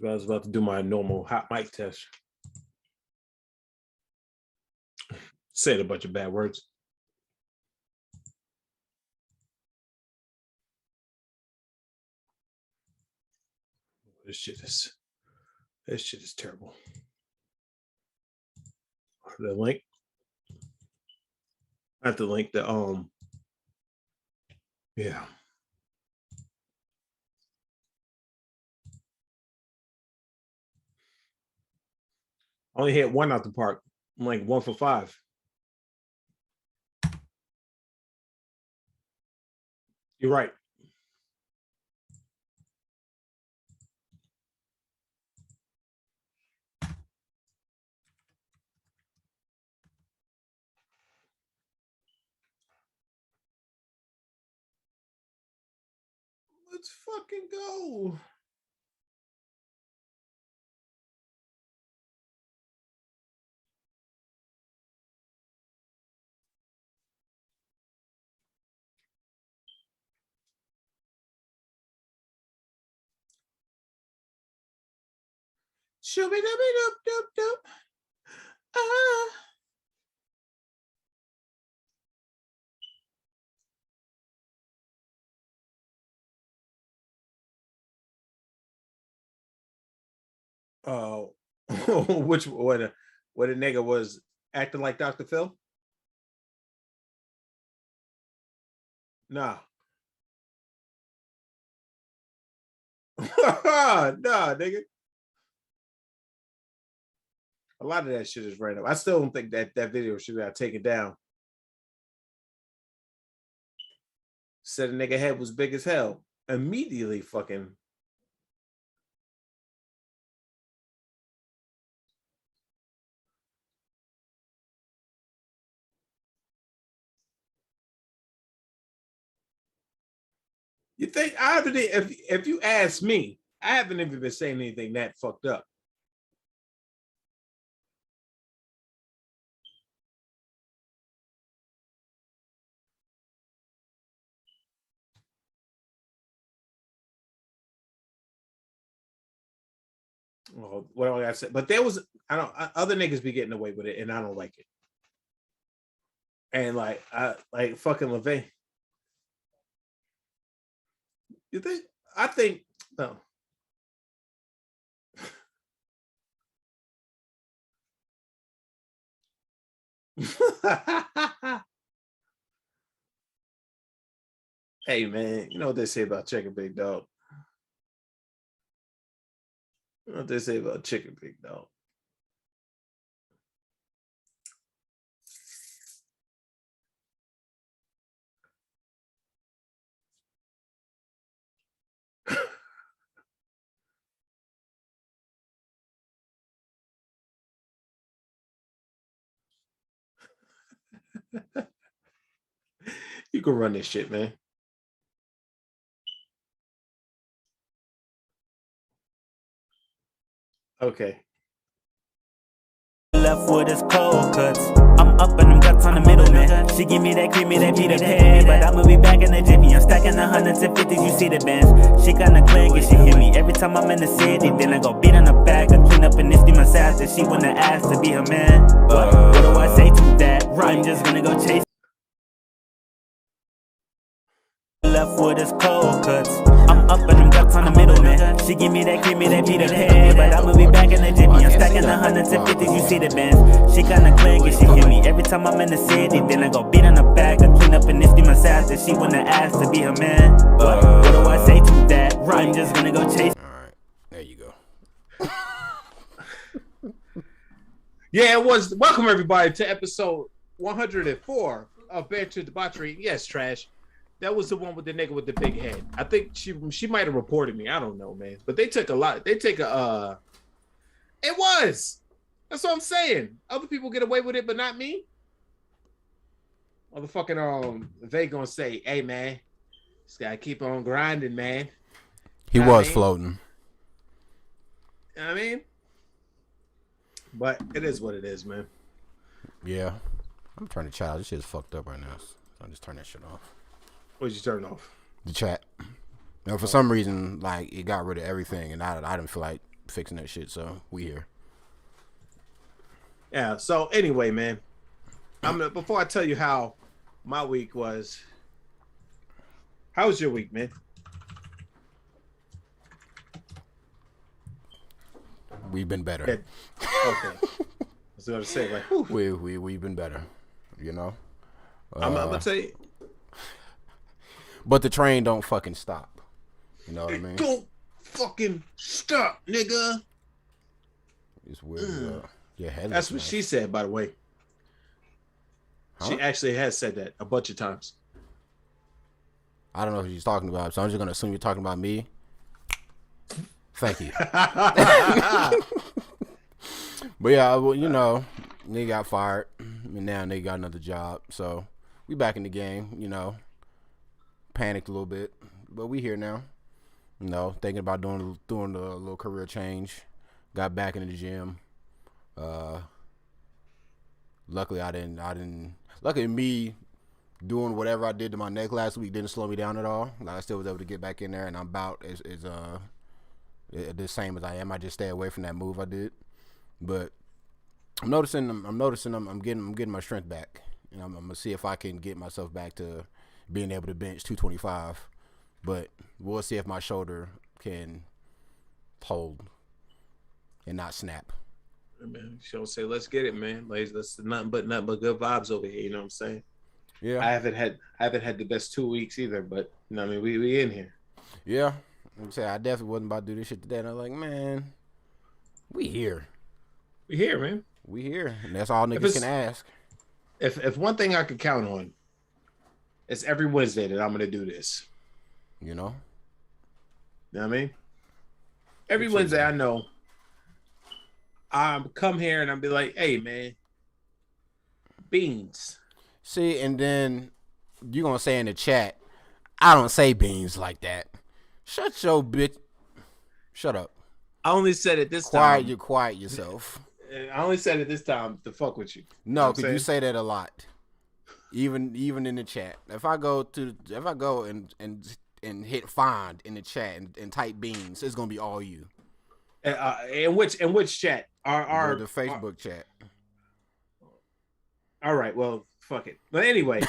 I was about to do my normal hot mic test. Said a bunch of bad words. This shit is terrible. The link. I have to link the yeah. Only hit one out the park. I'm like 1 for 5. You're right. Let's fucking go. Shooby dooby doop doop doop. Oh, which what a nigga was acting like Dr. Phil? Nah. Nah, nigga. A lot of that shit is random. I still don't think that video should have taken down. Said a nigga head was big as hell. Immediately fucking. You think I haven't? If you ask me, I haven't even been saying anything that fucked up. Well, what do I gotta say? But there was other niggas be getting away with it, and I don't like it. And like fucking LeVay. You think? I think no. Hey man, you know what they say about chicken, big dog. You know what they say about chicken, big dog. You can run this shit, man. Okay. Left with his cold cuts. I'm up in them guts on the middle, man. She give me that creamy, that Peter Pan. But I'ma be back in the jiffy. I'm stacking the hundreds and fifties, you see the bands. She kinda clean, and she hit me every time I'm in the city. Then I go beat on the back, I clean up and nifty my sass. That she wanna ask to be her man. But what do I say to that? I'm just gonna go chase. Left with his cold cuts. I'm up in them guts on the middle, man. She give me that creamy, that Peter Pan. But I'ma be back in the jiffy. I'm stacking the hundreds and fifties, you see the bands. She kinda clean, and she hit me every time I'm in the city. Then I go beat on the back, I clean up and nifty my sass. That she wanna ask to be her man. But what do I say to that? I'm just gonna go chase. Alright, there you go. Yeah, it was. Welcome everybody to episode 104 of Banter Debauchery. Yes, Trash. That was the one with the nigga with the big head. I think she might have reported me. I don't know, man. But they took a lot. They take a. It was. That's what I'm saying. Other people get away with it, but not me. Motherfucking they gonna say, "Hey, man, just gotta keep on grinding, man." He was floating. You know what I mean? But it is what it is, man. Yeah. I'm turning child. This shit is fucked up right now. So I'll just turn that shit off. What did you turn off? The chat. You know, for some reason, like, it got rid of everything, and I didn't feel like fixing that shit. So we here. Yeah. So anyway, man, before I tell you how my week was, how was your week, man? We've been better. Okay. I was gonna say like, whew. We've been better. You know. I'm gonna tell you. But the train don't fucking stop. You know what I mean? Don't fucking stop, nigga. It's weird. Yeah, that's what she said, by the way. Huh? She actually has said that a bunch of times. I don't know who she's talking about, so I'm just gonna assume you're talking about me. Thank you. But yeah, well, you know, nigga got fired, and now nigga got another job, so we back in the game. You know, panicked a little bit, but we here now. You know, thinking about doing a little career change. Got back into the gym. Luckily I didn't. Luckily me doing whatever I did to my neck last week didn't slow me down at all. Like I still was able to get back in there, and I'm about as the same as I am. I just stay away from that move I did. But I'm noticing I'm getting my strength back. And I'm gonna see if I can get myself back to being able to bench 225. But we'll see if my shoulder can hold and not snap. Man, she'll say, "Let's get it, man. Let's nothing but good vibes over here." You know what I'm saying? Yeah. I haven't had the best 2 weeks either, but you know, I mean, we in here. Yeah. I'm saying I definitely wasn't about to do this shit today, and I was like, man, we here. We here, man. We here, and that's all niggas can ask. If one thing I could count on, it's every Wednesday that I'm gonna do this. You know? You know what I mean? Every Wednesday, I know I'm come here and I'll be like, hey, man, beans. See, and then you going to say in the chat, I don't say beans like that. Shut your bitch. Shut up. I only said it this time. You quiet yourself. I only said it this time to fuck with you. No, because you say that a lot. Even in the chat. If I go and hit find in the chat and type beans, it's gonna be all you. In which chat? The Facebook chat. All right, well, fuck it. But anyway,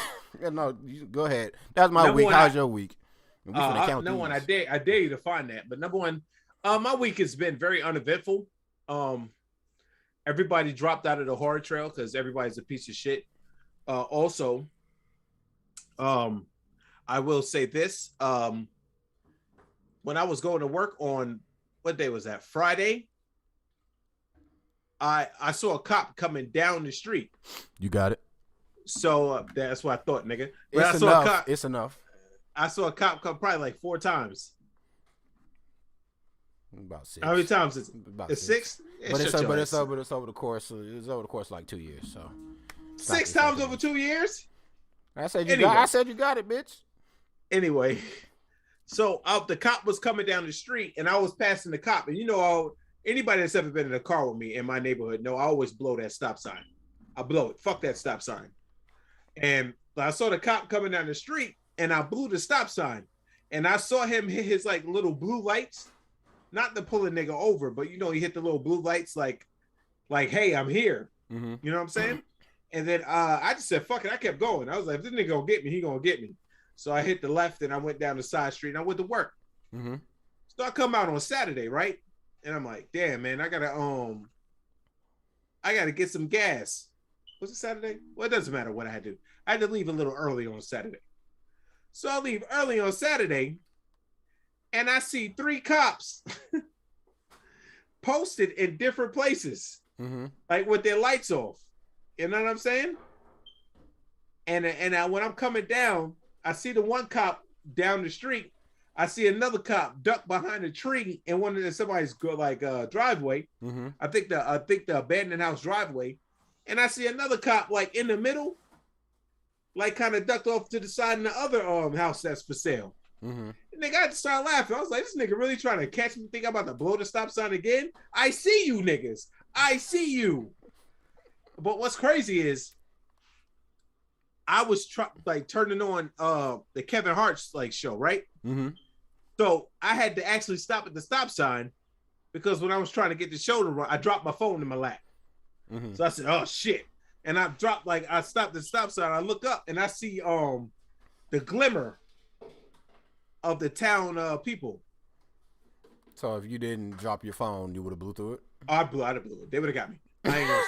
yeah, no, you go ahead. That's my week. How's your week? I dare you to find that. But number one, my week has been very uneventful. Everybody dropped out of the horror trail because everybody's a piece of shit. Also, I will say this. When I was going to work on, what day was that? Friday. I saw a cop coming down the street. You got it. So that's what I thought, nigga. But it's enough. I saw a cop come probably like 4 times. About 6. How many times is it? About it's 6. But it's over the course. It's over the course of like 2 years. So 6 times over 2 years. I said you got it, bitch. Anyway, so the cop was coming down the street, and I was passing the cop, and you know, anybody that's ever been in a car with me in my neighborhood know I always blow that stop sign. I blow it. Fuck that stop sign. And I saw the cop coming down the street, and I blew the stop sign, and I saw him hit his like little blue lights, not to pull a nigga over, but you know, he hit the little blue lights like, hey, I'm here. Mm-hmm. You know what I'm saying? And then I just said, fuck it. I kept going. I was like, if this nigga gonna get me, he gonna get me. So I hit the left and I went down the side street and I went to work. Mm-hmm. So I come out on Saturday, right? And I'm like, damn, man, I gotta get some gas. Was it Saturday? Well, it doesn't matter what I had to do. I had to leave a little early on Saturday. So I leave early on Saturday and I see 3 cops posted in different places, mm-hmm. like with their lights off. You know what I'm saying? And when I'm coming down, I see the one cop down the street. I see another cop duck behind a tree in one of somebody's driveway. Mm-hmm. I think the abandoned house driveway. And I see another cop like in the middle, like kind of ducked off to the side in the other house that's for sale. Mm-hmm. And they got to start laughing. I was like, this nigga really trying to catch me. Think I'm about to blow the stop sign again? I see you niggas. I see you. But what's crazy is I was turning on the Kevin Hart's show, right? Mm-hmm. So I had to actually stop at the stop sign because when I was trying to get the show to run, I dropped my phone in my lap. Mm-hmm. So I said, "Oh shit!" And I dropped I stopped the stop sign. I look up and I see the glimmer of the town people. So if you didn't drop your phone, you would have blew through it? I'd blew it. They would have got me. I ain't gonna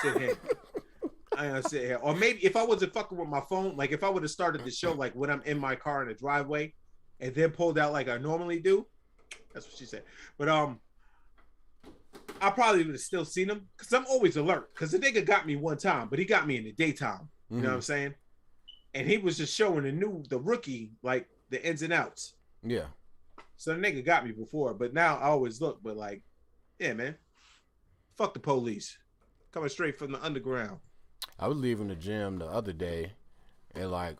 sit here. Or maybe if I wasn't fucking with my phone, like if I would have started the show like when I'm in my car in the driveway and then pulled out like I normally do. That's what she said. But I probably would have still seen him because I'm always alert. Because the nigga got me one time, but he got me in the daytime. You know what I'm saying? And he was just showing the rookie, like the ins and outs. Yeah. So the nigga got me before, but now I always look. But like, yeah, man, fuck the police. Coming straight from the underground. I was leaving the gym the other day at like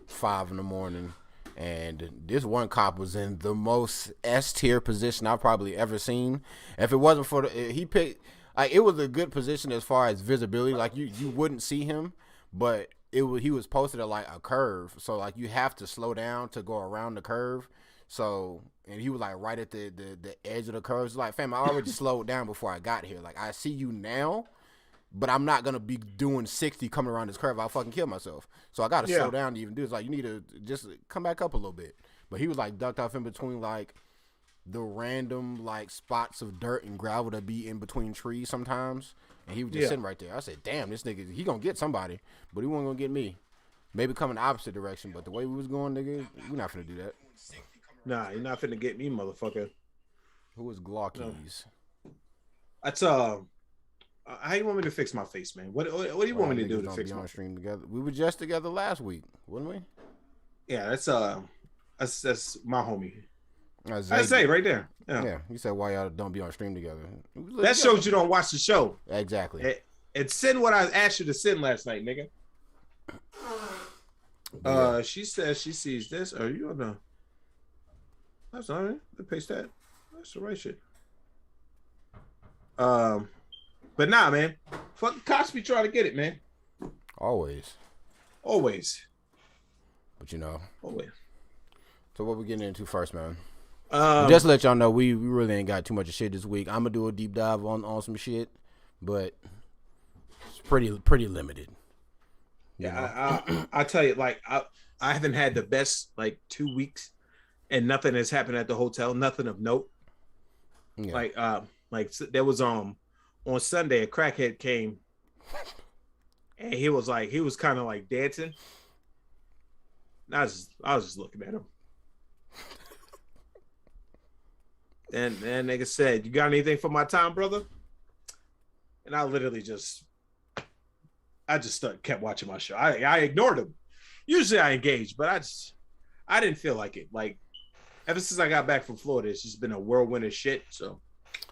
5 a.m. and this one cop was in the most S-tier position I've probably ever seen. If it wasn't for he picked, like, it was a good position as far as visibility. Like you wouldn't see him, but he was posted at like a curve, so like you have to slow down to go around the curve. So, and he was like right at the edge of the curve. It's like, fam, I already slowed down before I got here. Like, I see you now, but I'm not gonna be doing 60 coming around this curve. I'll fucking kill myself. So I gotta slow down to even do this. Like, you need to just come back up a little bit. But he was like ducked off in between like the random like spots of dirt and gravel that be in between trees sometimes. And he was just sitting right there. I said, damn, this nigga, he gonna get somebody, but he wasn't gonna get me. Maybe come in the opposite direction, but the way we was going, nigga, we're not finna do that. Nah, you're not finna get me, motherfucker. Who is Glockies? That's how you want me to fix my face, man? What do you want me to do to fix my stream together? We were just together last week, wasn't we? Yeah, that's my homie. I Zay, say right there. Yeah, you said why y'all don't be on stream together. That shows you don't watch the show. Exactly. And send what I asked you to send last night, nigga. She says she sees this. Are you on the? That's all right. Let me paste that. That's the right shit. But nah, man. Fuck cops be trying to get it, man. Always. But you know. Always. So what we getting into first, man? Just to let y'all know, we really ain't got too much of shit this week. I'm gonna do a deep dive on some shit, but it's pretty limited. Yeah, I tell you, like I haven't had the best like 2 weeks, and nothing has happened at the hotel. Nothing of note. Yeah. Like there was on Sunday a crackhead came, and he was kind of like dancing. And I was just looking at him. And nigga said, "You got anything for my time, brother?" And I literally kept watching my show. I ignored him. Usually I engage, but I didn't feel like it. Like, ever since I got back from Florida, it's just been a whirlwind of shit. So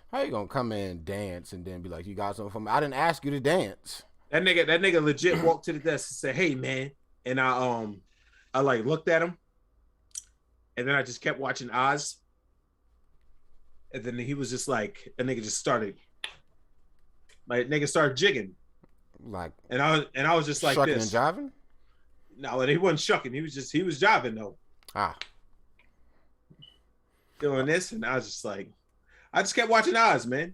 how you gonna come in and dance and then be like, "You got something for me"? I didn't ask you to dance. That nigga legit walked to the desk and said, "Hey, man," and I like looked at him, and then I just kept watching Oz. And then he was just like, a nigga just started, like, nigga started jigging, like, and I was just like shucking this. And jiving? No, and he wasn't shucking. He was jiving though. Doing this, and I was just like, I just kept watching Oz, man.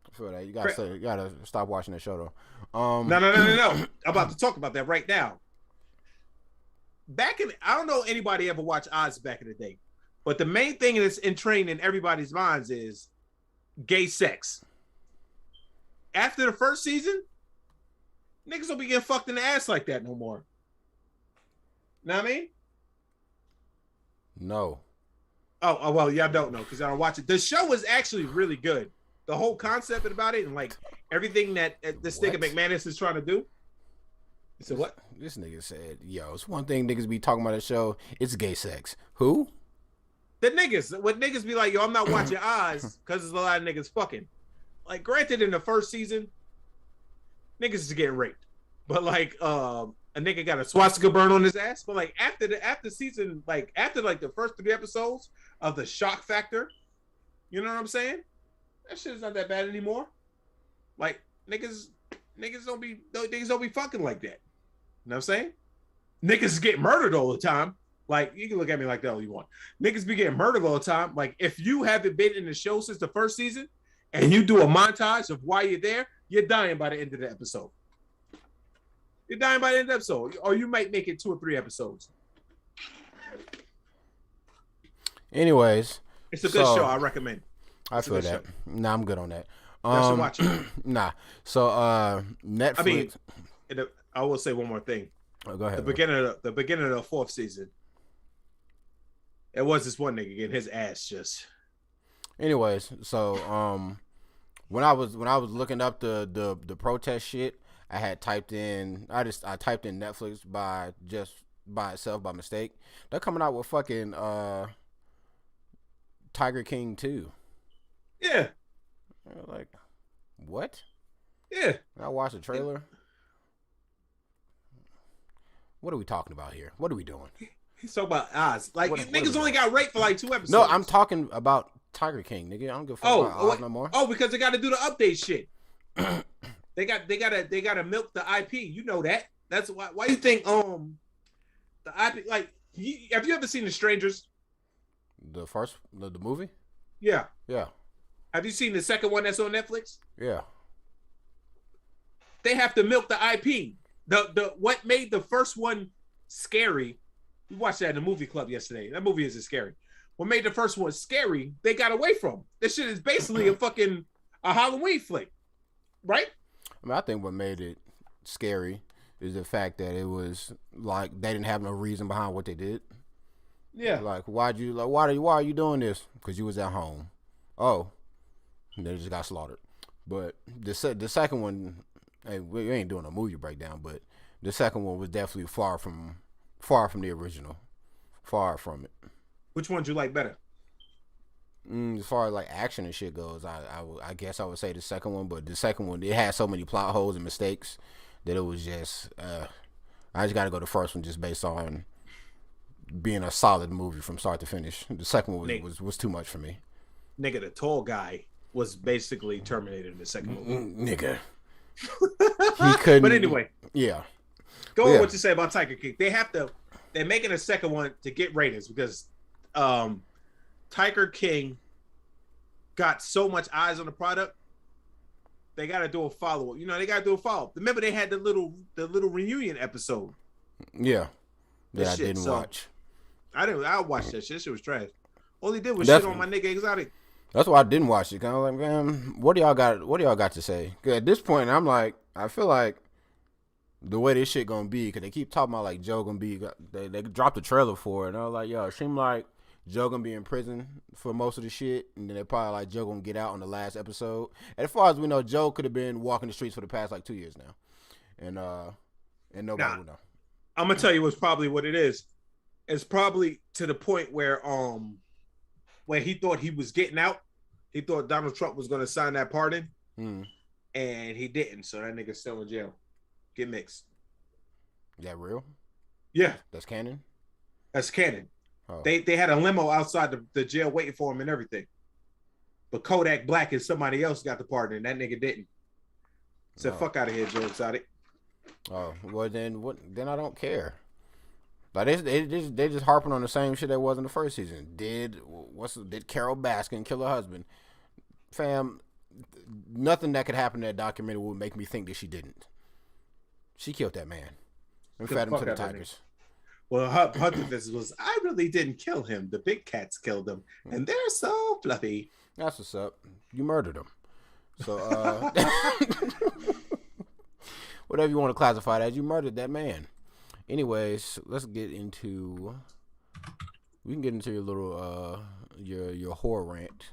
I feel that you gotta stop watching the show though. No. I'm about to talk about that right now. I don't know anybody ever watched Oz back in the day. But the main thing that's entrained in everybody's minds is gay sex. After the first season, niggas don't be getting fucked in the ass like that no more. Know what I mean? No. Oh well, y'all don't know because I don't watch it. The show is actually really good. The whole concept about it and like everything that this nigga McManus is trying to do. You said what? This nigga said, "Yo, it's one thing niggas be talking about the show. It's gay sex." Who? The niggas, when niggas be like, "Yo, I'm not watching Oz because there's a lot of niggas fucking." Like, granted, in the first season, niggas is getting raped, but like, a nigga got a swastika burn on his ass. But like after season, like after like the first 3 episodes of the shock factor, you know what I'm saying? That shit is not that bad anymore. Like niggas don't be fucking like that. You know what I'm saying? Niggas get murdered all the time. Like, you can look at me like that all you want. Niggas be getting murdered all the time. Like, if you haven't been in the show since the first season, and you do a montage of why you're there, you're dying by the end of the episode. You're dying by the end of the episode, or you might make it 2 or 3 episodes. Anyways, it's a good show. I recommend. I feel that. Show. Nah, I'm good on that. I should watch it. Nah. So Netflix. I mean, I will say one more thing. Oh, go ahead. The beginning of the 4th season. It was this one nigga getting his ass just. Anyways, so when I was looking up the protest shit, I had typed in I typed in Netflix by itself by mistake. They're coming out with fucking Tiger King 2. Yeah. Like, what? Yeah. I watched the trailer. What are we talking about here? What are we doing? He's talking about Oz. Like, niggas only got raped for like 2 episodes. No, I'm talking about Tiger King, nigga. I don't give a fuck about Oz no more. Oh, because they got to do the update shit. they gotta milk the IP. You know that. That's why. Why you think the IP, like, have you ever seen The Strangers? The first, the movie? Yeah. Yeah. Have you seen the second one that's on Netflix? Yeah. They have to milk the IP. The what made the first one scary? We watched that in the movie club yesterday. That movie isn't scary. What made the first one scary? They got away from. This shit is basically a Halloween flick, right? I mean, I think what made it scary is the fact that it was like they didn't have no reason behind what they did. Yeah. Like, why are you doing this? Because you was at home. Oh, and they just got slaughtered. But the second one, hey, we ain't doing a movie breakdown, but the second one was definitely far from the original. Far from it. Which one do you like better? As far as like action and shit goes, I guess I would say the second one, but the second one, it had so many plot holes and mistakes that it was just I just gotta go the first one just based on being a solid movie from start to finish. The second one was too much for me. Nigga, the tall guy was basically terminated in the second movie. Nigga. He couldn't. But anyway. Yeah. Go on what you say about Tiger King. They're making a second one to get ratings because Tiger King got so much eyes on the product. They got to do a follow-up. You know, they got to do a follow-up. Remember they had the little reunion episode. Yeah. That I didn't watch. I watched that shit. That shit was trash. All he did was shit on my nigga Exotic. That's why I didn't watch it. Cause I was like, man, what do y'all got to say? Cause at this point, I'm like, I feel like the way this shit gonna be, cause they keep talking about like Joe gonna be, they dropped the trailer for it, and I was like, yo, it seemed like Joe gonna be in prison for most of the shit, and then they probably like Joe gonna get out on the last episode. And as far as we know, Joe could have been walking the streets for the past like 2 years now, and nobody would know. I'm gonna tell you what's probably what it is. It's probably to the point where he thought he was getting out. He thought Donald Trump was gonna sign that pardon, and he didn't. So that nigga's still in jail. Get mixed. Is that real? Yeah, that's canon. That's canon. Oh. They had a limo outside the jail waiting for him and everything. But Kodak Black and somebody else got the pardon, and that nigga didn't. Said, "Fuck out of here, Joe Exotic." Oh, well then what? Then I don't care. Like they just harping on the same shit that was in the first season. Did Carol Baskin kill her husband? Fam, nothing that could happen in that documentary would make me think that she didn't. She killed that man and fed him to the tigers. Well, her defense was, I really didn't kill him. The big cats killed him, and they're so fluffy. That's what's up. You murdered him. So, whatever you want to classify it as, you murdered that man. Anyways, let's get into. We can get into your little your horror rant,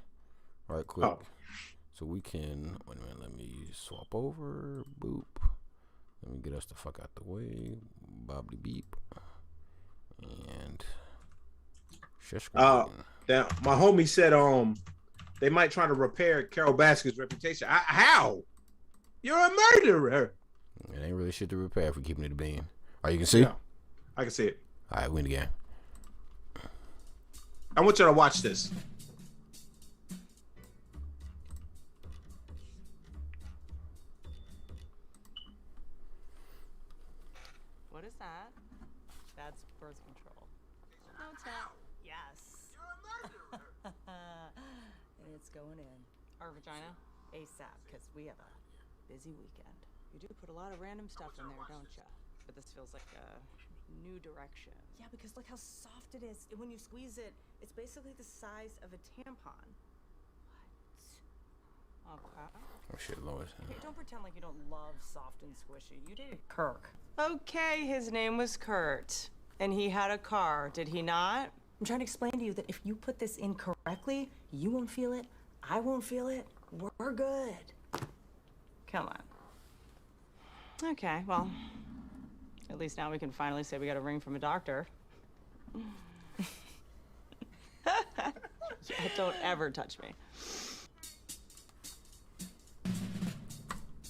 right quick. Oh. So we can. Wait a minute. Let me swap over. Boop. Let me get us the fuck out the way. Bobbly beep. And share screen. Now my homie said they might try to repair Carol Baskin's reputation. How? You're a murderer. It ain't really shit to repair if we're keeping it a bean. Oh, you can see? Yeah, I can see it. All right, win again. I want you to watch this. What is that? That's birth control. No tell. Yes. You're a murderer. And it's going in. Our vagina? ASAP, because we have a busy weekend. You do put a lot of random stuff in there, don't you? But this feels like a new direction. Yeah, because look how soft it is. When you squeeze it, it's basically the size of a tampon. What? Okay. Oh shit, Lord. Hey, don't pretend like you don't love soft and squishy. You dated Kirk. Okay, his name was Kurt. And he had a car, did he not? I'm trying to explain to you that if you put this in correctly, you won't feel it, I won't feel it, we're good. Come on. Okay, well, at least now we can finally say we got a ring from a doctor. Yeah, don't ever touch me.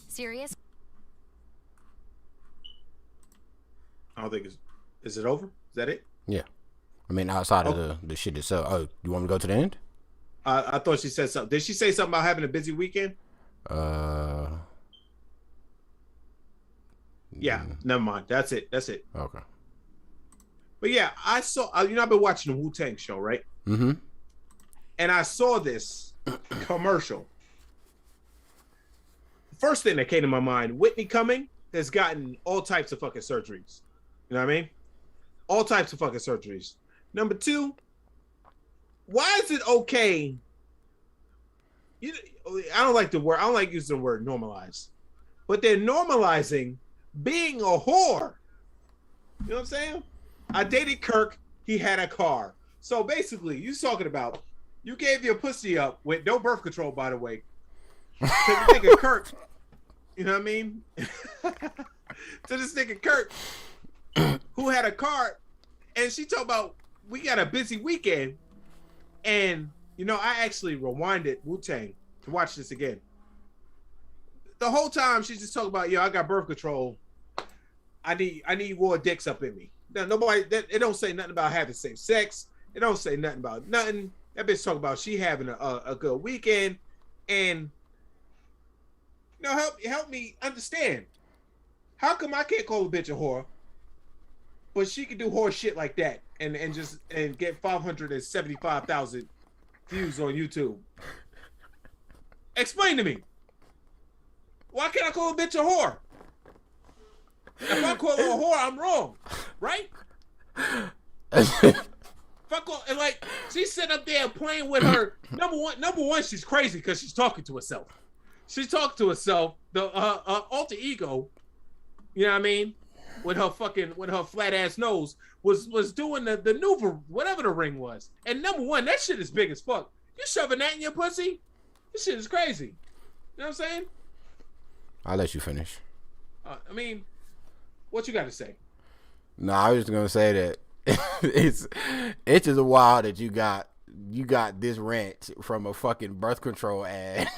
Serious? I don't think it's. Is it over? Is that it? Yeah. I mean, outside of the shit itself. Oh, you want me to go to the end? I thought she said something. Did she say something about having a busy weekend? Yeah. Never mind. That's it. Okay. But yeah, I saw. I've been watching the Wu-Tang show, right? Mm-hmm. And I saw this commercial. First thing that came to my mind: Whitney Cumming has gotten all types of fucking surgeries. You know what I mean? All types of fucking surgeries. Number two, why is it okay? I don't like the word. I don't like using the word normalize, but they're normalizing being a whore. You know what I'm saying? I dated Kirk. He had a car. So basically, you talking about you gave your pussy up with no birth control, by the way. To this nigga Kirk. You know what I mean? To this nigga Kirk, who had a car, and she talked about we got a busy weekend, and I actually rewinded Wu-Tang to watch this again. The whole time she's just talking about, I got birth control. I need more dicks up in me. Now it don't say nothing about having same sex. It don't say nothing about nothing. That bitch talking about she having a good weekend, and help me understand. How come I can't call a bitch a whore, but she can do horse shit like that and get 575,000 views on YouTube? Explain to me. Why can't I call a bitch a whore? If I call her a whore, I'm wrong, right? If I call, and like she's sitting up there playing with her. Number one, she's crazy because she's talking to herself. She's talking to herself. The alter ego, you know what I mean? With her flat ass nose was doing the maneuver, whatever the ring was. And number one, that shit is big as fuck. You shoving that in your pussy? This shit is crazy. You know what I'm saying? I'll let you finish. I mean, what you got to say? No, I was just gonna say that it's just wild that you got this rant from a fucking birth control ad.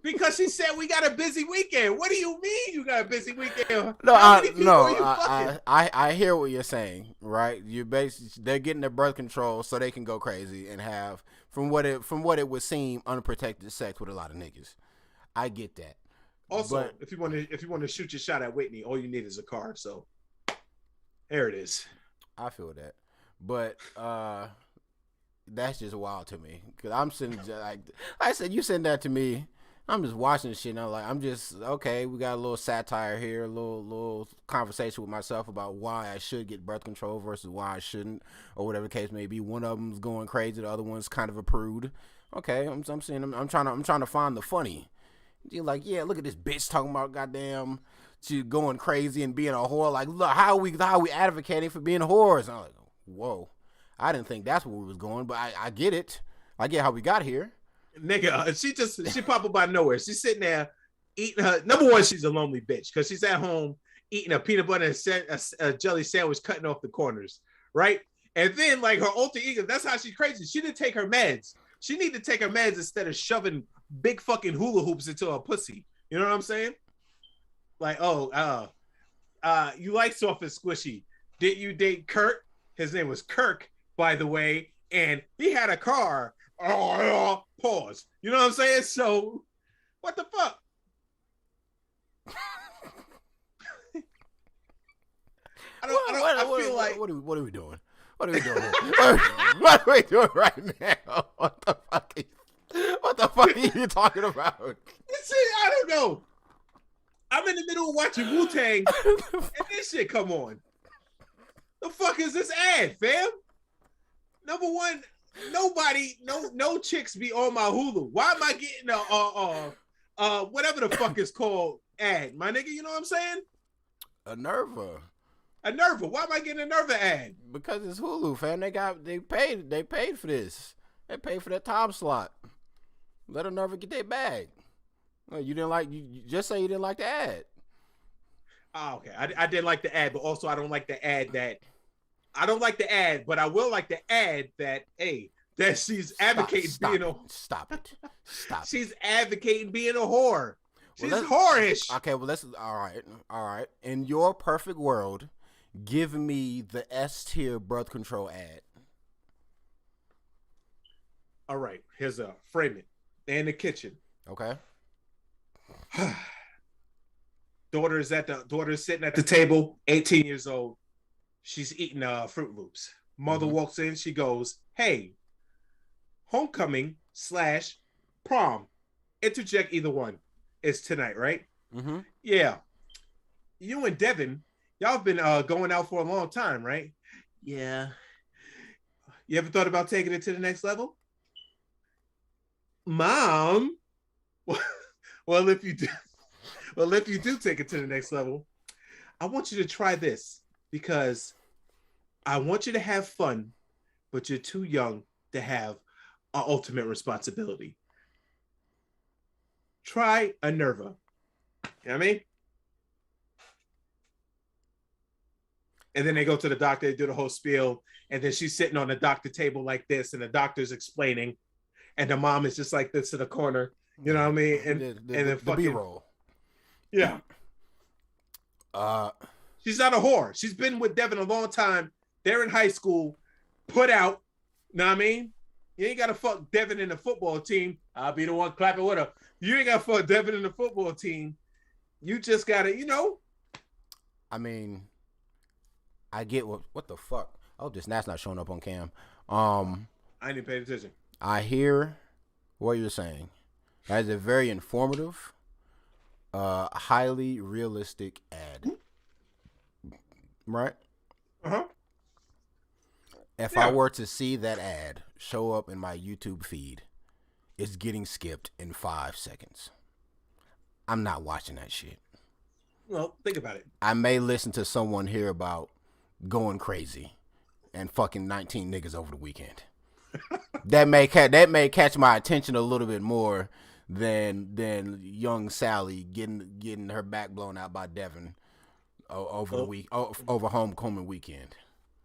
Because she said we got a busy weekend. What do you mean you got a busy weekend? No, I hear what you're saying, right? They're getting their birth control so they can go crazy and have from what it would seem unprotected sex with a lot of niggas. I get that. Also, but if you want to shoot your shot at Whitney, all you need is a car. So there it is. I feel that, but that's just wild to me because I'm sitting like I said, you send that to me. I'm just watching this shit and I'm just okay. We got a little satire here, a little conversation with myself about why I should get birth control versus why I shouldn't, or whatever the case may be. One of them's going crazy, the other one's kind of a prude. Okay, I'm trying to find the funny. You're like, yeah, look at this bitch talking about goddamn she going crazy and being a whore. Like, look how we advocating for being whores. And I'm like, whoa, I didn't think that's where we was going, but I get it. I get how we got here. Nigga, she pop up out of nowhere. She's sitting there eating her. Number one, she's a lonely bitch because she's at home eating a peanut butter and a jelly sandwich, cutting off the corners, right? And then like her alter ego, that's how she's crazy. She didn't take her meds. She need to take her meds instead of shoving big fucking hula hoops into her pussy. You know what I'm saying? Like, you like soft and squishy. Did you date Kurt? His name was Kirk, by the way, and he had a car. Pause. You know what I'm saying? So, what the fuck? I feel like what are we doing? What are we doing? What are we doing right now? What the fuck are you talking about? I don't know. I'm in the middle of watching Wu-Tang, and this shit come on. The fuck is this ad, fam? Number one, nobody, no chicks be on my Hulu. Why am I getting whatever the fuck is called ad, my nigga? You know what I'm saying? A Nerva. Why am I getting a Nerva ad? Because it's Hulu, fam. They paid for this. They paid for that time slot. Let a Nerva get their bag. You just say you didn't like the ad. Oh, okay. I didn't like the ad, but also I don't like the ad but I will like the ad that she's advocating being a Stop it. She's advocating being a whore. She's Well, whorish. Okay, well all right. In your perfect world, give me the S tier birth control ad. All right, here's a frame it. They're in the kitchen. Okay. Daughter's sitting at the table, 18 years old. She's eating Fruit Loops. Mother walks in. She goes, "Hey, homecoming/prom. Interject either one. It's tonight, right?" Mm-hmm. Yeah. You and Devin, y'all have been going out for a long time, right? Yeah. You ever thought about taking it to the next level? Mom. Well, if you do take it to the next level, I want you to try this because I want you to have fun, but you're too young to have an ultimate responsibility. Try a Nerva. You know what I mean? And then they go to the doctor, they do the whole spiel, and then she's sitting on the doctor table like this, and the doctor's explaining, and the mom is just like this in the corner. You know what I mean? And then fucking B-roll. Yeah. She's not a whore. She's been with Devin a long time. They're in high school, put out. Know what I mean? You ain't gotta fuck Devin in the football team. I'll be the one clapping with her. You ain't gotta fuck Devin in the football team. You just gotta, I mean, I get what the fuck. Oh, this Nat's not showing up on cam. I didn't pay attention. I hear what you're saying. That is a very informative, highly realistic ad. Right? Uh-huh. If I were to see that ad show up in my YouTube feed, it's getting skipped in 5 seconds. I'm not watching that shit. Well, think about it. I may listen to someone hear about going crazy and fucking 19 niggas over the weekend. that may catch my attention a little bit more than young Sally getting her back blown out by Devin over homecoming weekend.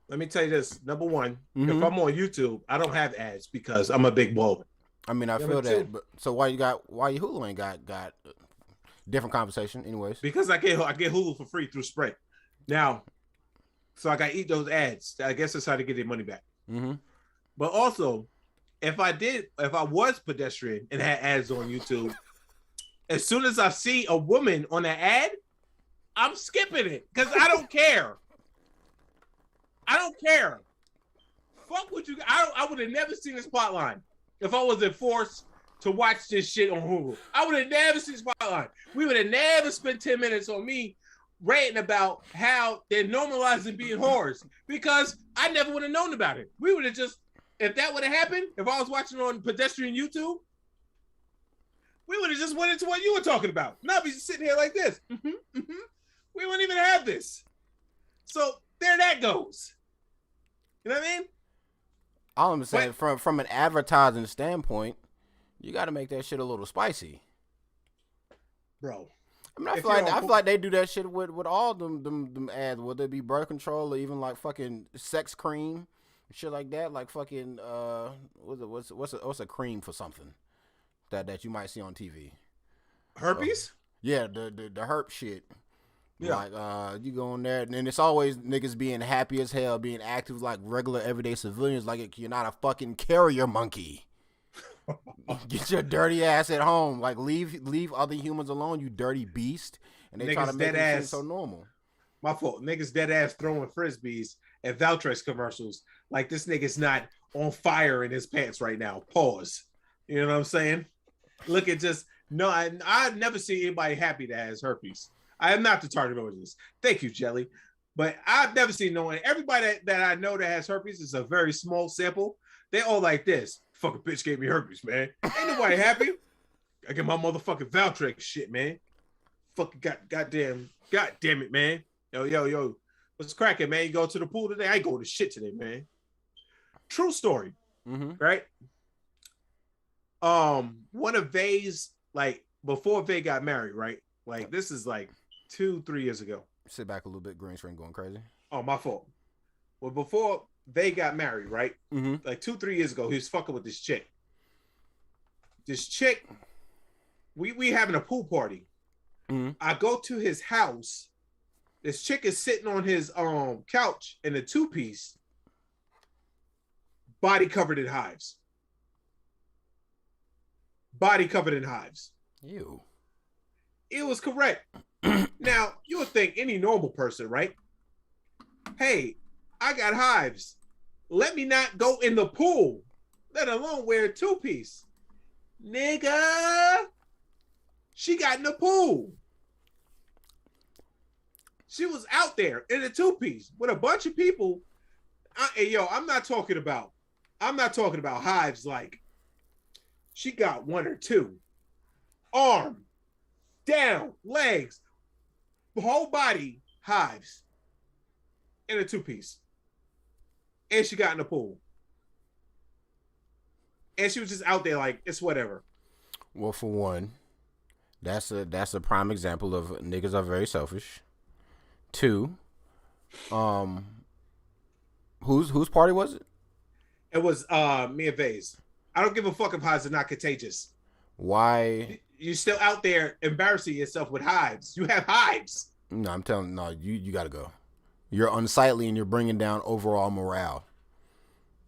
Let me tell you this. Number one, if I'm on YouTube, I don't have ads because I'm a big baller. I mean, I feel that. But so why your Hulu ain't got different conversation, anyways? Because I get Hulu for free through Sprint. Now, so I gotta eat those ads. I guess that's how to get their money back. Mm-hmm. But also, if I was pedestrian and had ads on YouTube, as soon as I see a woman on an ad, I'm skipping it because I don't care. I don't care. Fuck what you. I would have never seen this plot line if I wasn't forced to watch this shit on Hulu. I would have never seen this plot line. We would have never spent 10 minutes on me ranting about how they're normalizing being whores because I never would have known about it. We would have just, if that would have happened, if I was watching on pedestrian YouTube, we would have just went into what you were talking about. Not be sitting here like this. We wouldn't even have this. So there that goes. You know what I mean? All I'm saying, from an advertising standpoint, you got to make that shit a little spicy, bro. I mean, I feel like they do that shit with all them ads, whether it be birth control or even like fucking sex cream, shit like that. Like fucking what's a cream for something that you might see on TV? Herpes? Yeah, the herp shit. Yeah. Like, you go in there, and then it's always niggas being happy as hell, being active like regular everyday civilians, like you're not a fucking carrier monkey. Get your dirty ass at home. Like, leave other humans alone, you dirty beast. And they try to make it seem so normal. My fault. Niggas dead ass throwing frisbees at Valtrex commercials. Like, this nigga's not on fire in his pants right now. Pause. You know what I'm saying? Look at just no. I've never seen anybody happy that has herpes. I am not the target audience. Thank you, Jelly. But I've never seen no one. Everybody that I know that has herpes is a very small sample. They all like this. Fucking bitch gave me herpes, man. Ain't nobody happy. I get my motherfucking Valtrex shit, man. Fucking goddamn it, man. Yo. What's cracking, man? You go to the pool today? I go to shit today, man. True story, right? One of Vay's, like, before Vay got married, right? Like, this is like 2-3 years ago. Sit back a little bit. Green screen going crazy. Oh, my fault. Well, before they got married, right? Like 2-3 years ago, he was fucking with this chick. This chick, we having a pool party. I go to his house. This chick is sitting on his couch in a 2-piece, body covered in hives. Body covered in hives. Ew. It was correct. Now, you would think any normal person, right? Hey, I got hives. Let me not go in the pool, let alone wear a 2-piece. Nigga, she got in the pool. She was out there in a 2-piece with a bunch of people. I'm not talking about hives like she got 1 or 2. Arm, down, legs, whole body hives in a 2-piece. And she got in the pool. And she was just out there like, it's whatever. Well, for one, that's a prime example of niggas are very selfish. 2, whose party was it? It was me and Vay's. I don't give a fuck if hives are not contagious. Why? You're still out there embarrassing yourself with hives. You have hives. No, I'm telling you gotta go. You're unsightly and you're bringing down overall morale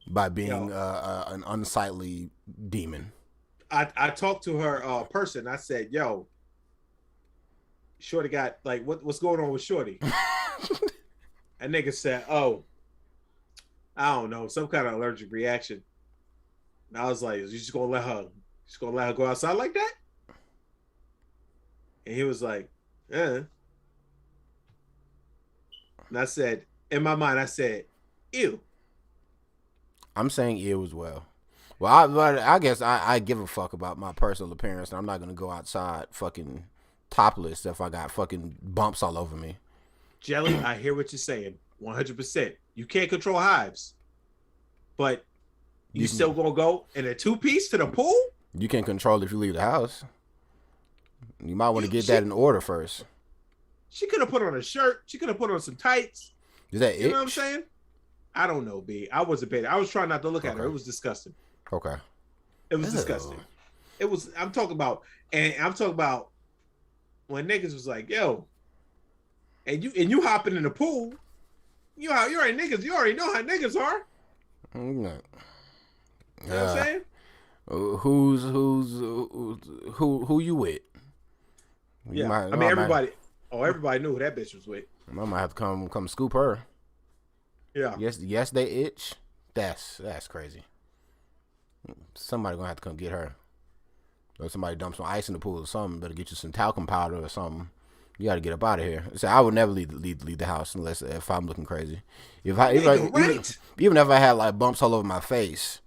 by being an unsightly demon. I talked to her person. I said, yo, Shorty got, like, what's going on with Shorty? And nigga said, oh, I don't know, some kind of allergic reaction. And I was like, you just gonna let her go outside like that? And he was like, And I said, in my mind, I said, ew. I'm saying ew as well. Well, but I guess I give a fuck about my personal appearance, and I'm not gonna go outside fucking topless if I got fucking bumps all over me. Jelly, I hear what you're saying, 100%. You can't control hives, but you still gonna go in a 2-piece to the pool? You can control it if you leave the house. You might want to get that in order first. She could have put on a shirt. She could have put on some tights. Is that it? You know what I'm saying? I don't know, B. I wasn't paying. I was trying not to look at her. It was disgusting. Okay. It was disgusting. It was. I'm talking about when niggas was like, yo, and you hopping in the pool. You already niggas. You already know how niggas are. No. You know what I'm saying? Who you with? Yeah, everybody. Everybody knew who that bitch was with. I might have to come scoop her. Yeah. Yes, they itch. That's crazy. Somebody gonna have to come get her. Or somebody dump some ice in the pool or something. Better get you some talcum powder or something. You got to get up out of here. So I would never leave the house unless if I'm looking crazy. Even if I had like bumps all over my face,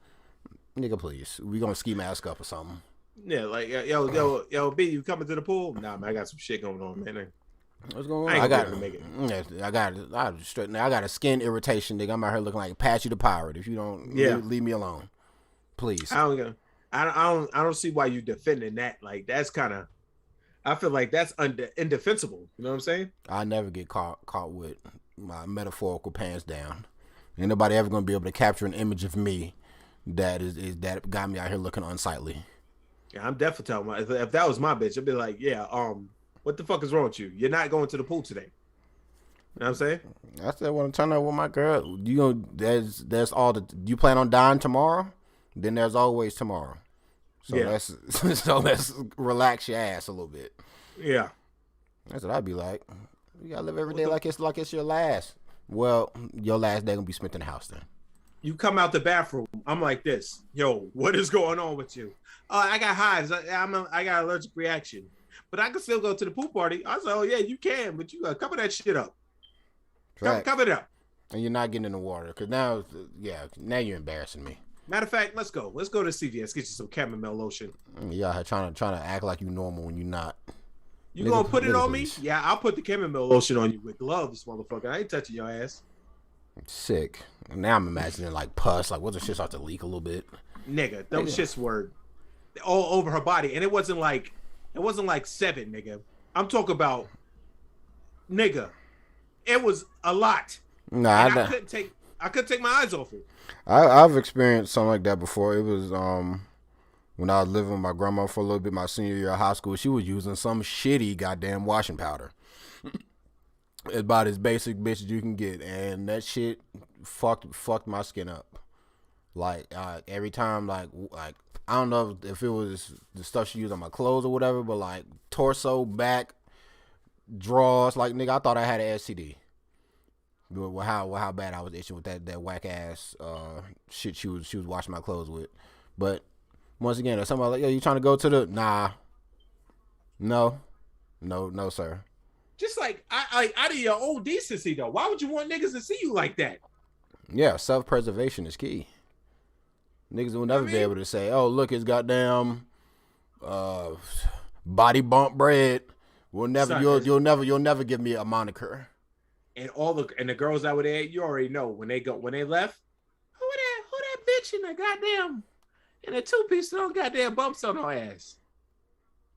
nigga, please, we gonna ski mask up or something. Yeah, like yo, B, you coming to the pool? Nah, man, I got some shit going on, man. What's going on? I got a skin irritation, nigga. I'm out here looking like Patchy the Pirate. If you don't, leave me alone, please. I don't see why you defending that. Like that's kind of, I feel like that's indefensible. You know what I'm saying? I never get caught with my metaphorical pants down. Ain't nobody ever gonna be able to capture an image of me that that got me out here looking unsightly. Yeah, I'm definitely telling my, if that was my bitch, I'd be like, what the fuck is wrong with you? You're not going to the pool today. You know what I'm saying? I said, when I'm turning up with my girl, there's all you plan on dying tomorrow? Then there's always tomorrow. So let's relax your ass a little bit. Yeah. That's what I'd be like. You gotta live every day like it's your last. Well, your last day gonna be spent in the house then. You come out the bathroom. I'm like this. Yo, what is going on with you? I got hives. I got an allergic reaction. But I can still go to the pool party. I was like, oh yeah, you can, but you gotta cover that shit up. Cover it up. And you're not getting in the water because now you're embarrassing me. Matter of fact, let's go. Let's go to CVS. Get you some chamomile lotion. Yeah, trying to act like you normal when you're not. You gonna put it on me? Yeah, I'll put the chamomile lotion on you with gloves, motherfucker. I ain't touching your ass. Sick. Now I'm imagining like pus. Like, what's the shit start to leak a little bit? Nigga, those shits were all over her body, and it wasn't like 7, nigga. I'm talking about, nigga. It was a lot. Nah, I couldn't take my eyes off it. I've experienced something like that before. It was when I was living with my grandma for a little bit, my senior year of high school. She was using some shitty goddamn washing powder. It's about as basic bitch as you can get, and that shit fucked my skin up. Like every time, like I don't know if it was the stuff she used on my clothes or whatever, but like torso, back, drawers, like nigga, I thought I had an STD. With how bad I was itching with that whack ass shit she was washing my clothes with. But once again, if somebody like, yo, you trying to go to the no sir. Just like I out of your own decency though. Why would you want niggas to see you like that? Yeah, self-preservation is key. Niggas will never be able to say, oh look, it's goddamn body bump bread. You'll never give me a moniker. And the girls that were there, you already know when they left, who that bitch in the goddamn in a 2-piece no goddamn bumps on her ass.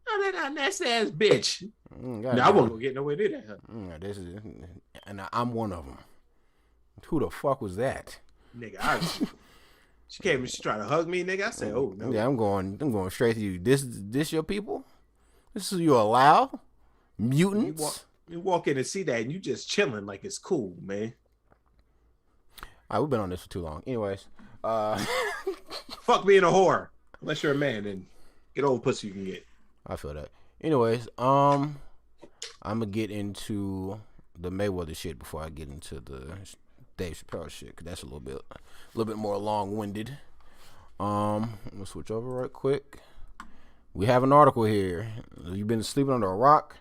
Oh, that nasty ass bitch. No, I won't go get nowhere near that. And I'm one of them. Who the fuck was that? Nigga, she came and she tried to hug me, nigga. I said, oh no. Yeah, I'm going straight to you. This your people? This is you allow? Mutants? You walk in and see that and you just chilling like it's cool, man. All right, we've been on this for too long. Anyways, fuck being a whore. Unless you're a man and get all the pussy you can get. I feel that. Anyways, I'm gonna get into the Mayweather shit before I get into the Dave Chappelle shit, cause that's a little bit more long-winded. I'm gonna switch over right quick. We have an article here. You've been sleeping under a rock?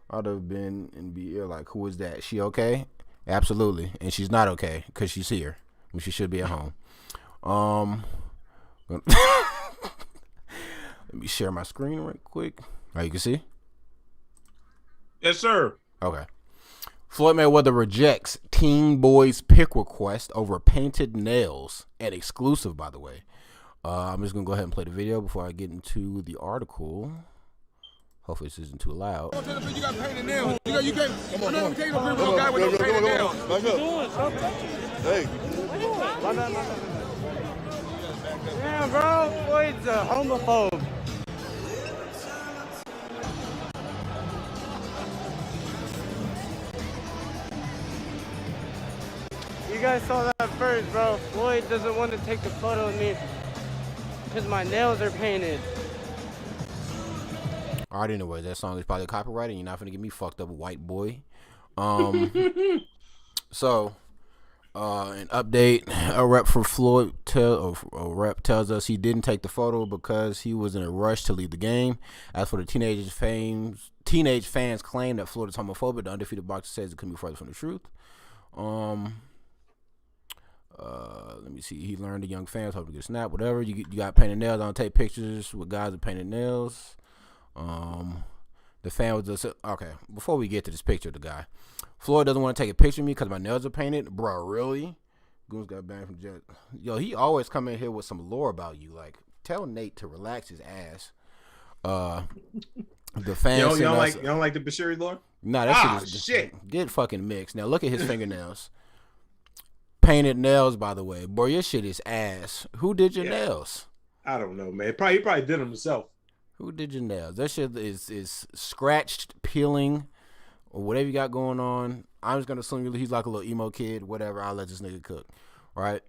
I'd have been in the ear like, who is that? She okay? Absolutely. And she's not okay because she's here when she should be at home. Let me share my screen right quick. All right, you can see? Yes, sir. Okay. Floyd Mayweather rejects teen boy's pick request over painted nails. And exclusive, by the way. I'm just going to go ahead and play the video before I get into the article. Hopefully this isn't too loud. You got painted nails. You can't. Come on. You can't go for a guy with no painted nails. What you doing? Stop touching me. Hey. My bad. Damn, bro. Floyd's a homophobe. You guys saw that first, bro. Floyd doesn't want to take the photo of me because my nails are painted. All right, anyways, that song is probably copyrighted. You're not gonna get me fucked up, white boy. So, an update. A rep for Floyd tells us he didn't take the photo because he was in a rush to leave the game. As for the teenage fans claim that Floyd is homophobic, the undefeated boxer says it couldn't be further from the truth. Let me see. He learned the young fans hope to get a snap. Whatever. You got painted nails. I don't take pictures with guys with painted nails. The fan was just okay. Before we get to this picture of the guy, Floyd doesn't want to take a picture of me because my nails are painted. Bro, really? Goons got banned from jail. Yo, he always come in here with some lore about you. Like, tell Nate to relax his ass. The fans. You don't like the Bashiri lore? Nah, that shit. Get fucking mixed. Now look at his fingernails. Painted nails, by the way. Boy, your shit is ass. Who did your nails? I don't know, man. He probably did them himself. Who did your nails? That shit is scratched, peeling, or whatever you got going on. I'm just gonna assume he's like a little emo kid, whatever. I'll let this nigga cook. All right.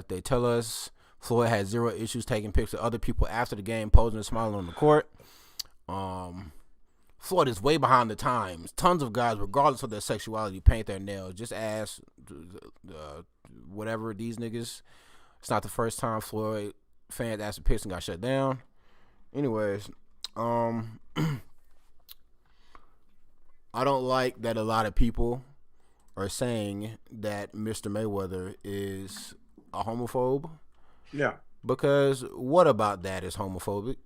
They tell us Floyd had zero issues taking pictures of other people after the game, posing and smiling on the court. Floyd is way behind the times. Tons of guys, regardless of their sexuality, paint their nails. Just ask whatever these niggas. It's not the first time Floyd fans asked a pitch and got shut down. Anyways, I don't like that a lot of people are saying that Mr. Mayweather is a homophobe. Yeah. Because what about that is homophobic?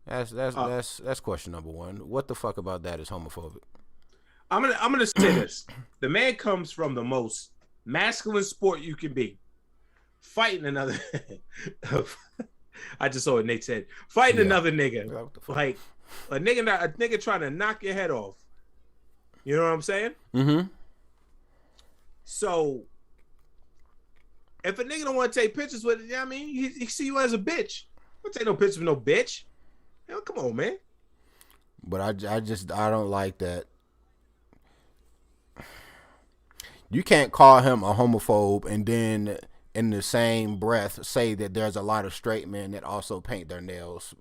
That's question number one. What the fuck about that is homophobic? I'm gonna say this. The man comes from the most masculine sport you can be. Fighting another I just saw what Nate said. Fighting another nigga. Like a nigga trying to knock your head off. You know what I'm saying? Mm-hmm. So if a nigga don't want to take pictures with it, you know what I mean? He see you as a bitch. Don't take no pictures with no bitch. Yo, come on, man. But I don't like that. You can't call him a homophobe and then in the same breath say that there's a lot of straight men that also paint their nails.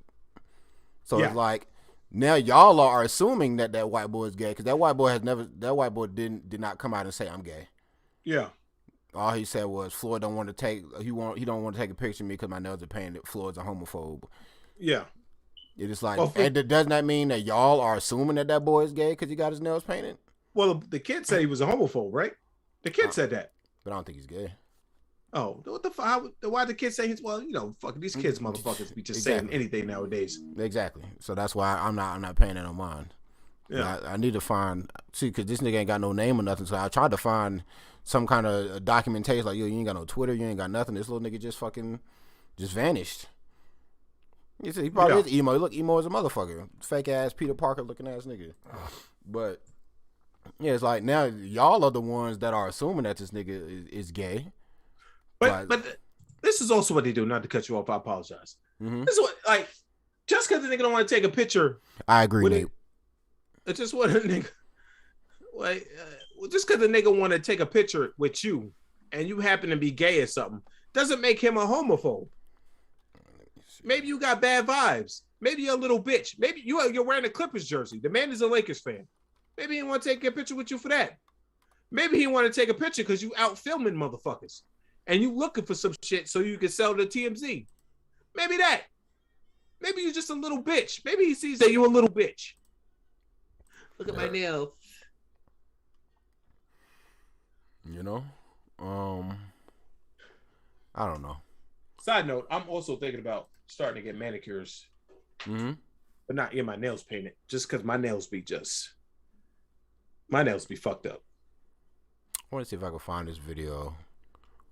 So it's like now y'all are assuming that white boy is gay because that white boy did not come out and say I'm gay. Yeah. All he said was Floyd don't want to take he don't want to take a picture of me because my nails are painted. Floyd's a homophobe. Yeah. It is like, doesn't that mean that y'all are assuming that boy is gay because he got his nails painted? Well, the kid said he was a homophobe, right? The kid said that. But I don't think he's gay. Oh, what the fuck? Why the kid say he's, well, you know, fuck these kids, motherfuckers, be just saying anything nowadays. Exactly. So that's why I'm not paying it no mind. Yeah. I need to find, because this nigga ain't got no name or nothing. So I tried to find some kind of documentation like, yo, you ain't got no Twitter, you ain't got nothing. This little nigga just vanished. He probably is emo. He look emo as a motherfucker. Fake ass Peter Parker looking ass nigga. But yeah, it's like now y'all are the ones that are assuming that this nigga is gay. But this is also what they do. Not to cut you off, I apologize. Mm-hmm. This is what, like, just because the nigga don't want to take a picture. I agree, Nate. It's just what a nigga, like, just because the nigga want to take a picture with you and you happen to be gay or something doesn't make him a homophobe. Maybe you got bad vibes. Maybe you're a little bitch. Maybe you're wearing a Clippers jersey. The man is a Lakers fan. Maybe he want to take a picture with you for that. Maybe he want to take a picture because you out filming motherfuckers and you looking for some shit so you can sell to TMZ. Maybe that. Maybe you're just a little bitch. Maybe he sees that you're a little bitch. Look at my nails. You know? I don't know. Side note, I'm also thinking about starting to get manicures, but not get my nails painted, just because my nails be fucked up. I want to see if I can find this video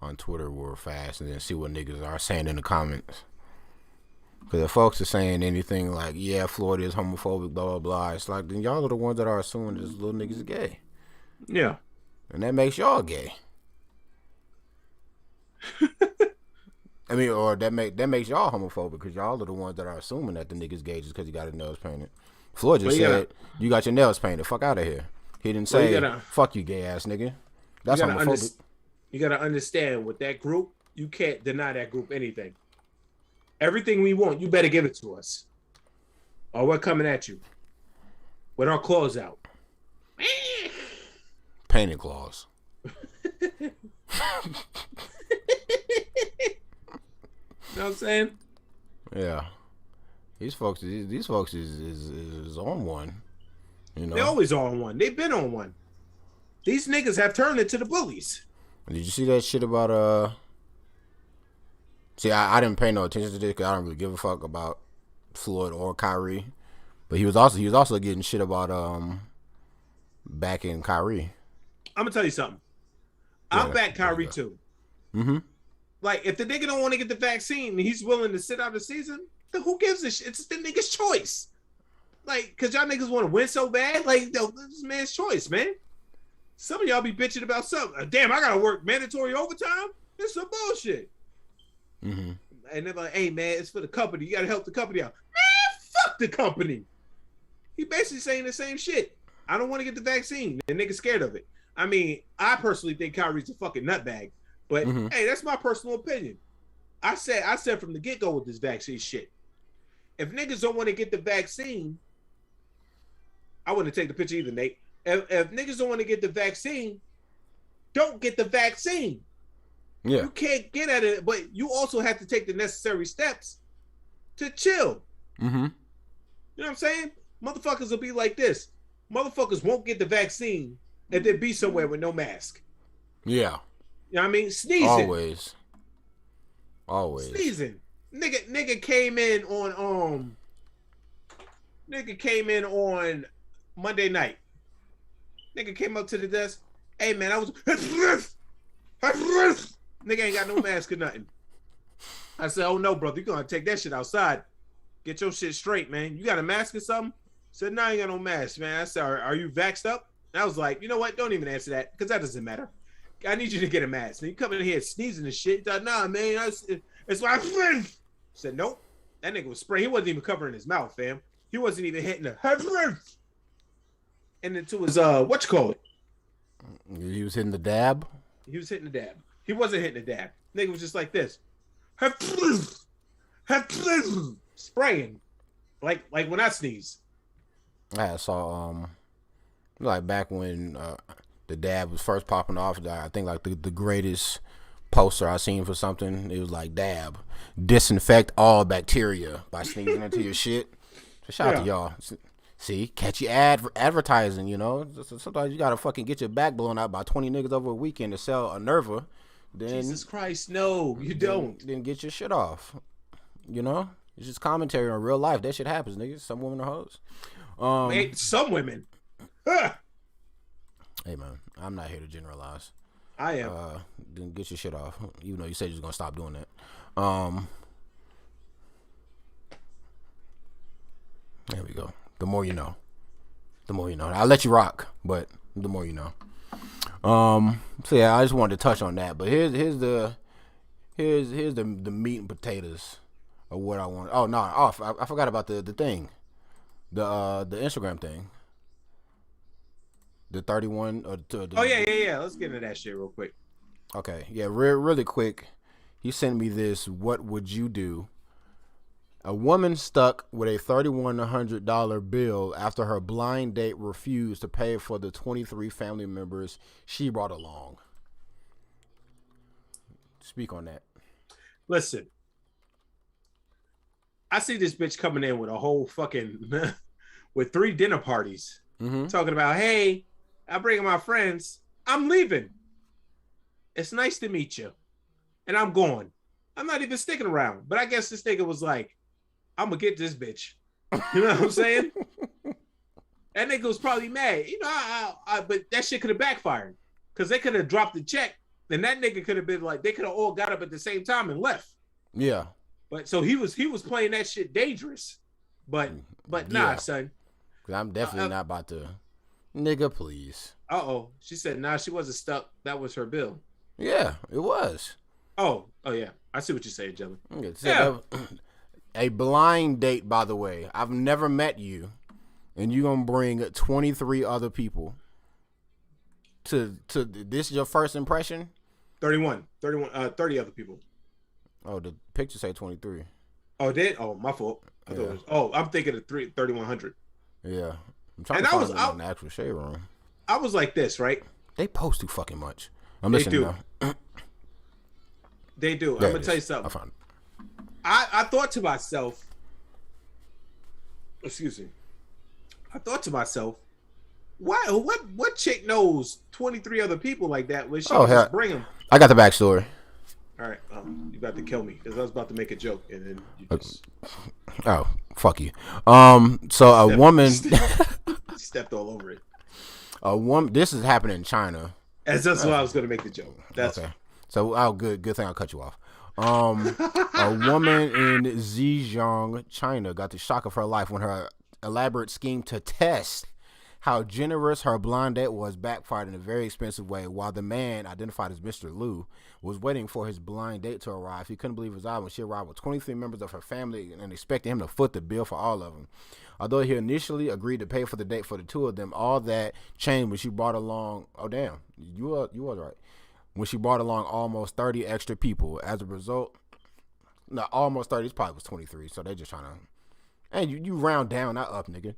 on Twitter real fast and then see what niggas are saying in the comments. Because if folks are saying anything like, yeah, Floyd is homophobic, blah, blah, blah, it's like, then y'all are the ones that are assuming this little niggas is gay. Yeah. And that makes y'all gay. I mean, or that makes y'all homophobic because y'all are the ones that are assuming that the nigga's gay just because he got his nails painted. Floyd just said, you got your nails painted. Fuck out of here. He didn't say, fuck you, gay ass nigga. That's homophobic. You got to understand, with that group, you can't deny that group anything. Everything we want, you better give it to us. Or we're coming at you with our claws out. Painted claws. You know what I'm saying? Yeah. These folks is on one. You know? They always on one. They've been on one. These niggas have turned into the bullies. Did you see that shit about See, I didn't pay no attention to this because I don't really give a fuck about Floyd or Kyrie. But he was also getting shit about backing Kyrie. I'm gonna tell you something. I'll back Kyrie too. Mm-hmm. Like, if the nigga don't want to get the vaccine and he's willing to sit out the season, then who gives a shit? It's the nigga's choice. Like, because y'all niggas want to win so bad, like, this is man's choice, man. Some of y'all be bitching about something. Damn, I got to work mandatory overtime? This is some bullshit. Mm-hmm. And they're like, hey, man, it's for the company. You got to help the company out. Man, fuck the company. He basically saying the same shit. I don't want to get the vaccine. The nigga's scared of it. I mean, I personally think Kyrie's a fucking nutbag. But hey, that's my personal opinion. I said from the get-go with this vaccine shit. If niggas don't want to get the vaccine, I wouldn't take the picture either, Nate. If niggas don't want to get the vaccine, don't get the vaccine. Yeah. You can't get at it, but you also have to take the necessary steps to chill. Mm-hmm. You know what I'm saying? Motherfuckers will be like this. Motherfuckers won't get the vaccine and then be somewhere with no mask. Yeah. You know what I mean? Sneezing. Always. Sneezing. Nigga came in on Monday night. Nigga came up to the desk. Hey man, I was nigga ain't got no mask or nothing. I said, oh no, brother, you gonna take that shit outside. Get your shit straight, man. You got a mask or something? Said, no, I ain't got no mask, man. I said, are you vaxxed up? And I was like, you know what? Don't even answer that, because that doesn't matter. I need you to get a mask. And you come in here sneezing and shit. Nah, man, it's my friend. Said, nope. That nigga was spraying. He wasn't even covering his mouth, fam. He wasn't even hitting the and into his what you call it? He was hitting the dab. He was hitting the dab. He wasn't hitting the dab. Nigga was just like this. Spraying. Like when I sneeze. I saw like back when the dab was first popping off, I think like the greatest poster I seen for something, it was like dab. Disinfect all bacteria by sneezing into your shit. So shout out to y'all. See, catchy advertising, you know. Sometimes you gotta fucking get your back blown out by 20 niggas over a weekend to sell a Nerva. Then, Jesus Christ, no, you don't. Then get your shit off. You know? It's just commentary on real life. That shit happens, niggas. Some women are hoes. Hey, some women. Huh. Hey, man, I'm not here to generalize. I am. Then get your shit off. Even though you said you was gonna stop doing that. There we go. The more you know. The more you know. I'll let you rock, but the more you know. So yeah, I just wanted to touch on that. But here's the meat and potatoes of what I want. Oh no, I forgot about the thing. The Instagram thing. The 31 or yeah. Let's get into that shit real quick. Okay, yeah, really quick. He sent me this. What would you do? A woman stuck with a $3,100 bill after her blind date refused to pay for the 23 family members she brought along. Speak on that. Listen, I see this bitch coming in with a whole fucking with 3 dinner parties, talking about, hey, I'm bringing my friends. I'm leaving. It's nice to meet you, and I'm going. I'm not even sticking around. But I guess this nigga was like, I'm gonna get this bitch. You know what I'm saying? That nigga was probably mad. You know, but that shit could have backfired, because they could have dropped the check, and that nigga could have been like, they could have all got up at the same time and left. Yeah. But so he was playing that shit dangerous. But nah, son. Cause I'm definitely not about to. Nigga, please. She said, nah, she wasn't stuck. That was her bill. Yeah, it was. Oh yeah. I see what you're saying, Jelly. Yeah. A blind date, by the way. I've never met you, and you gonna bring 23 other people to this is your first impression? 30 other people. Oh, the picture say 23. Oh, it did? Oh, my fault. I thought it was, I'm thinking of 3,100. Yeah. I'm trying to find it in the actual shade room. I was like this, right? They post too fucking much. I'm listening now. They do. I'm gonna tell you something. I found it. I thought to myself, excuse me. I thought to myself, what chick knows 23 other people like that when she just bring them? I got the backstory. All right, you about to kill me because I was about to make a joke and then you just... Oh, fuck you. So a woman stepped all over it. A woman. This is happening in China. That's why I was going to make the joke. That's okay. So, good thing I'll cut you off. A woman in Zhejiang, China, got the shock of her life when her elaborate scheme to test how generous her blind date was backfired in a very expensive way. While the man, identified as Mr. Liu, was waiting for his blind date to arrive, he couldn't believe his eyes when she arrived with 23 members of her family and expected him to foot the bill for all of them. Although he initially agreed to pay for the date for the 2 of them, all that changed when she brought along. Oh damn, you was right. When she brought along almost 30 extra people. As a result, almost 30. This probably was 23. So they just trying to And you round down, not up, nigga.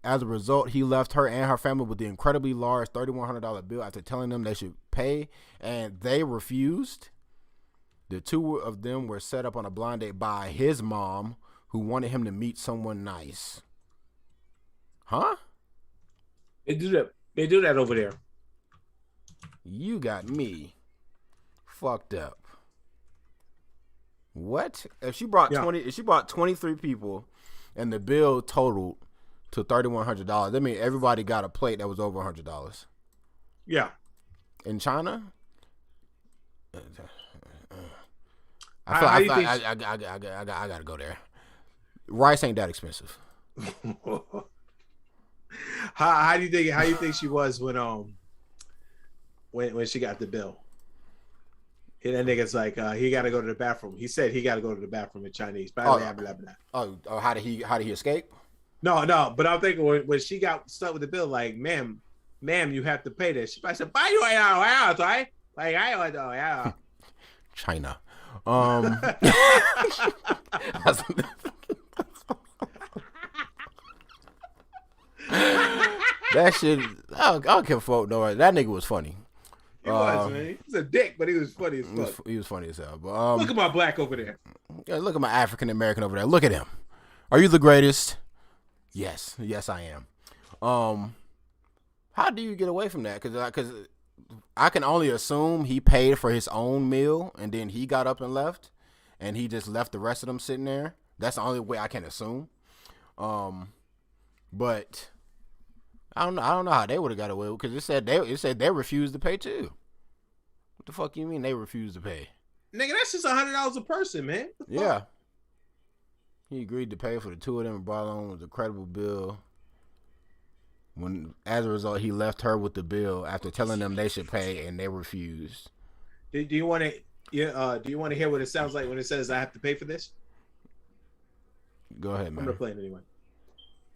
As a result, he left her and her family with the incredibly large $3,100 bill after telling them they should pay, and they refused. The two of them were set up on a blind date by his mom, who wanted him to meet someone nice. Huh? They do that. They do that over there. You got me fucked up. What? If she brought 23 people and the bill totaled to $3,100, that means everybody got a plate that was over $100. Yeah. In China? How you I gotta go there. Rice ain't that expensive. How do you think she was when she got the bill? And that nigga's like, he got to go to the bathroom. He said he got to go to the bathroom in Chinese. Blah, blah, blah, blah. Oh, how did he escape? No, but I'm thinking when she got stuck with the bill, like, ma'am, you have to pay this. She said, "Buy you out, right?" Like, I don't know, China. That shit. I don't give a fuck. No, that nigga was funny. He was, man. He was a dick, but he was funny as fuck. He was funny as hell. But, look at my black over there. Yeah, look at my African American over there. Look at him. Are you the greatest? Yes, I am. How do you get away from that? Because I can only assume he paid for his own meal and then he got up and left, and he just left the rest of them sitting there. That's the only way I can assume. But I don't know how they would have got away because it said they refused to pay too. What the fuck you mean they refused to pay? Nigga, that's just $100 a person, man. Yeah. He agreed to pay for the two of them and brought along with a credible bill. When, as a result, he left her with the bill after telling them they should pay, and they refused. Do you want to? Do you want to hear what it sounds like when it says I have to pay for this? Go ahead, man. I'm gonna play it anyway.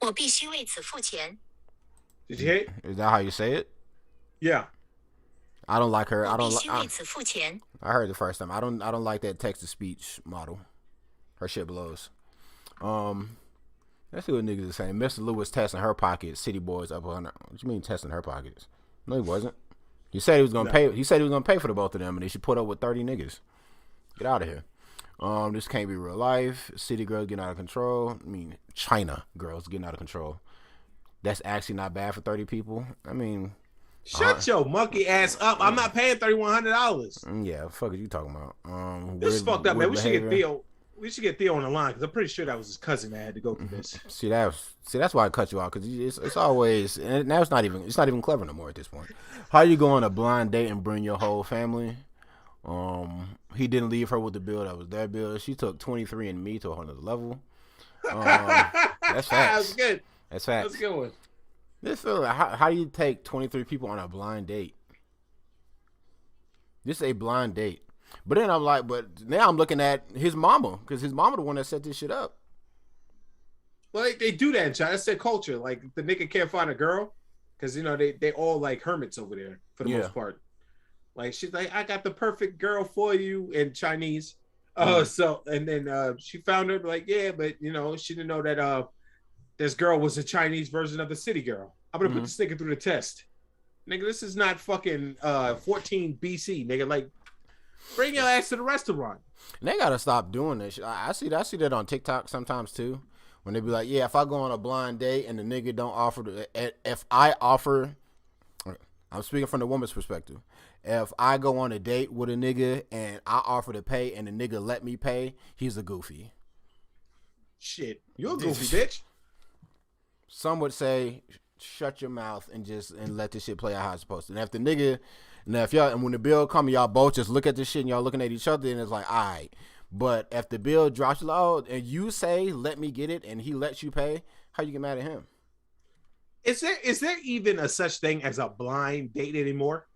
我必须为此付钱. Did you hear it? Is that how you say it? Yeah. I don't like her. I 我 don't. 必须为此付钱. I heard it the first time. I don't like that text to speech model. Her shit blows. Let's see what niggas are saying. Mr. Lewis testing her pockets. City boys up on her. What you mean testing her pockets? No, he wasn't. He said he was gonna pay. He said he was gonna pay for the both of them, and they should put up with 30 niggas. Get out of here. This can't be real life. City girls getting out of control. I mean, China girls getting out of control. That's actually not bad for 30 people. I mean, shut your monkey ass up. I'm not paying $3,100. Yeah, fuck is you talking about? This is fucked up, man. We should get Theo. We should get Theo on the line because I'm pretty sure that was his cousin that had to go through this. See, that's why I cut you out because it's always, and now it's not even clever no more at this point. How you go on a blind date and bring your whole family? He didn't leave her with the bill that was their bill. She took 23 and me to a whole other level. That's facts. That's good. That's facts. That's a good one. This how do you take 23 people on a blind date? This is a blind date. But then I'm like, but now I'm looking at his mama because his mama the one that set this shit up. Well, they do that in China. That's their culture. Like the nigga can't find a girl because they all like hermits over there for the most part. Like she's like, I got the perfect girl for you in Chinese. So and then she found her like, yeah, but she didn't know that this girl was a Chinese version of the city girl. I'm gonna put this nigga through the test. Nigga, this is not fucking 14 BC, nigga. Like, bring your ass to the restaurant. And they gotta stop doing this. I see that on TikTok sometimes too. When they be like, yeah, if I go on a blind date and the nigga don't offer if I offer, I'm speaking from the woman's perspective. If I go on a date with a nigga and I offer to pay and the nigga let me pay, he's a goofy. Shit, you're a goofy bitch. Some would say, shut your mouth and let this shit play out how it's supposed to. And if the nigga, now if y'all, and when the bill come, y'all both just look at this shit and y'all looking at each other and it's like, all right. But if the bill drops low and you say, let me get it, and he lets you pay, how you get mad at him? Is there even a such thing as a blind date anymore?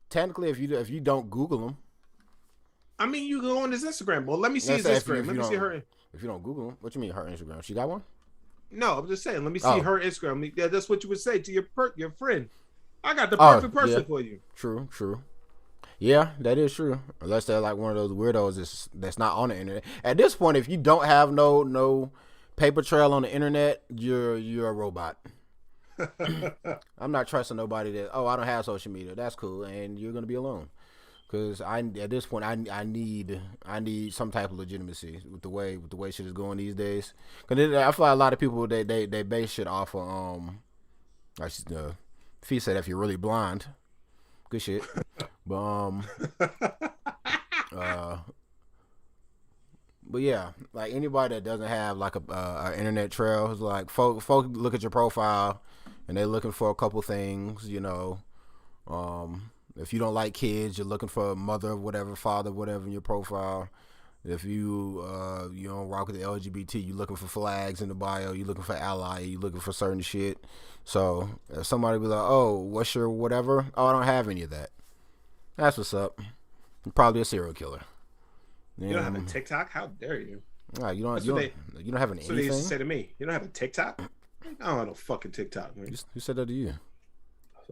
Technically, if you don't Google him. I mean, you go on his Instagram. Well, let me see his Instagram. Let me see her. If you don't Google him, what you mean her Instagram? She got one? No, I'm just saying. Let me see her Instagram. Yeah, that's what you would say to your friend. I got the perfect person for you. True. Yeah, that is true. Unless they're like one of those weirdos that's not on the internet. At this point, if you don't have no paper trail on the internet, you're a robot. I'm not trusting nobody that I don't have social media. That's cool, and you're gonna be alone. Because at this point I need some type of legitimacy with the way shit is going these days. Because I feel like a lot of people they base shit off of Fee said if you're really blind, good shit. But but yeah, like anybody that doesn't have like a internet trail is like folk look at your profile and they're looking for a couple things, you know. If you don't like kids, you're looking for a mother, whatever, father, whatever in your profile. If you you don't rock with the LGBT, you're looking for flags in the bio. You're looking for ally. You're looking for certain shit. So if somebody be like, "Oh, what's your whatever?" Oh, I don't have any of that. That's what's up. You're probably a serial killer. You don't have a TikTok? How dare you? You don't have an anything. So they used to say to me, "You don't have a TikTok?" I don't have no fucking TikTok, man. Who said that to you?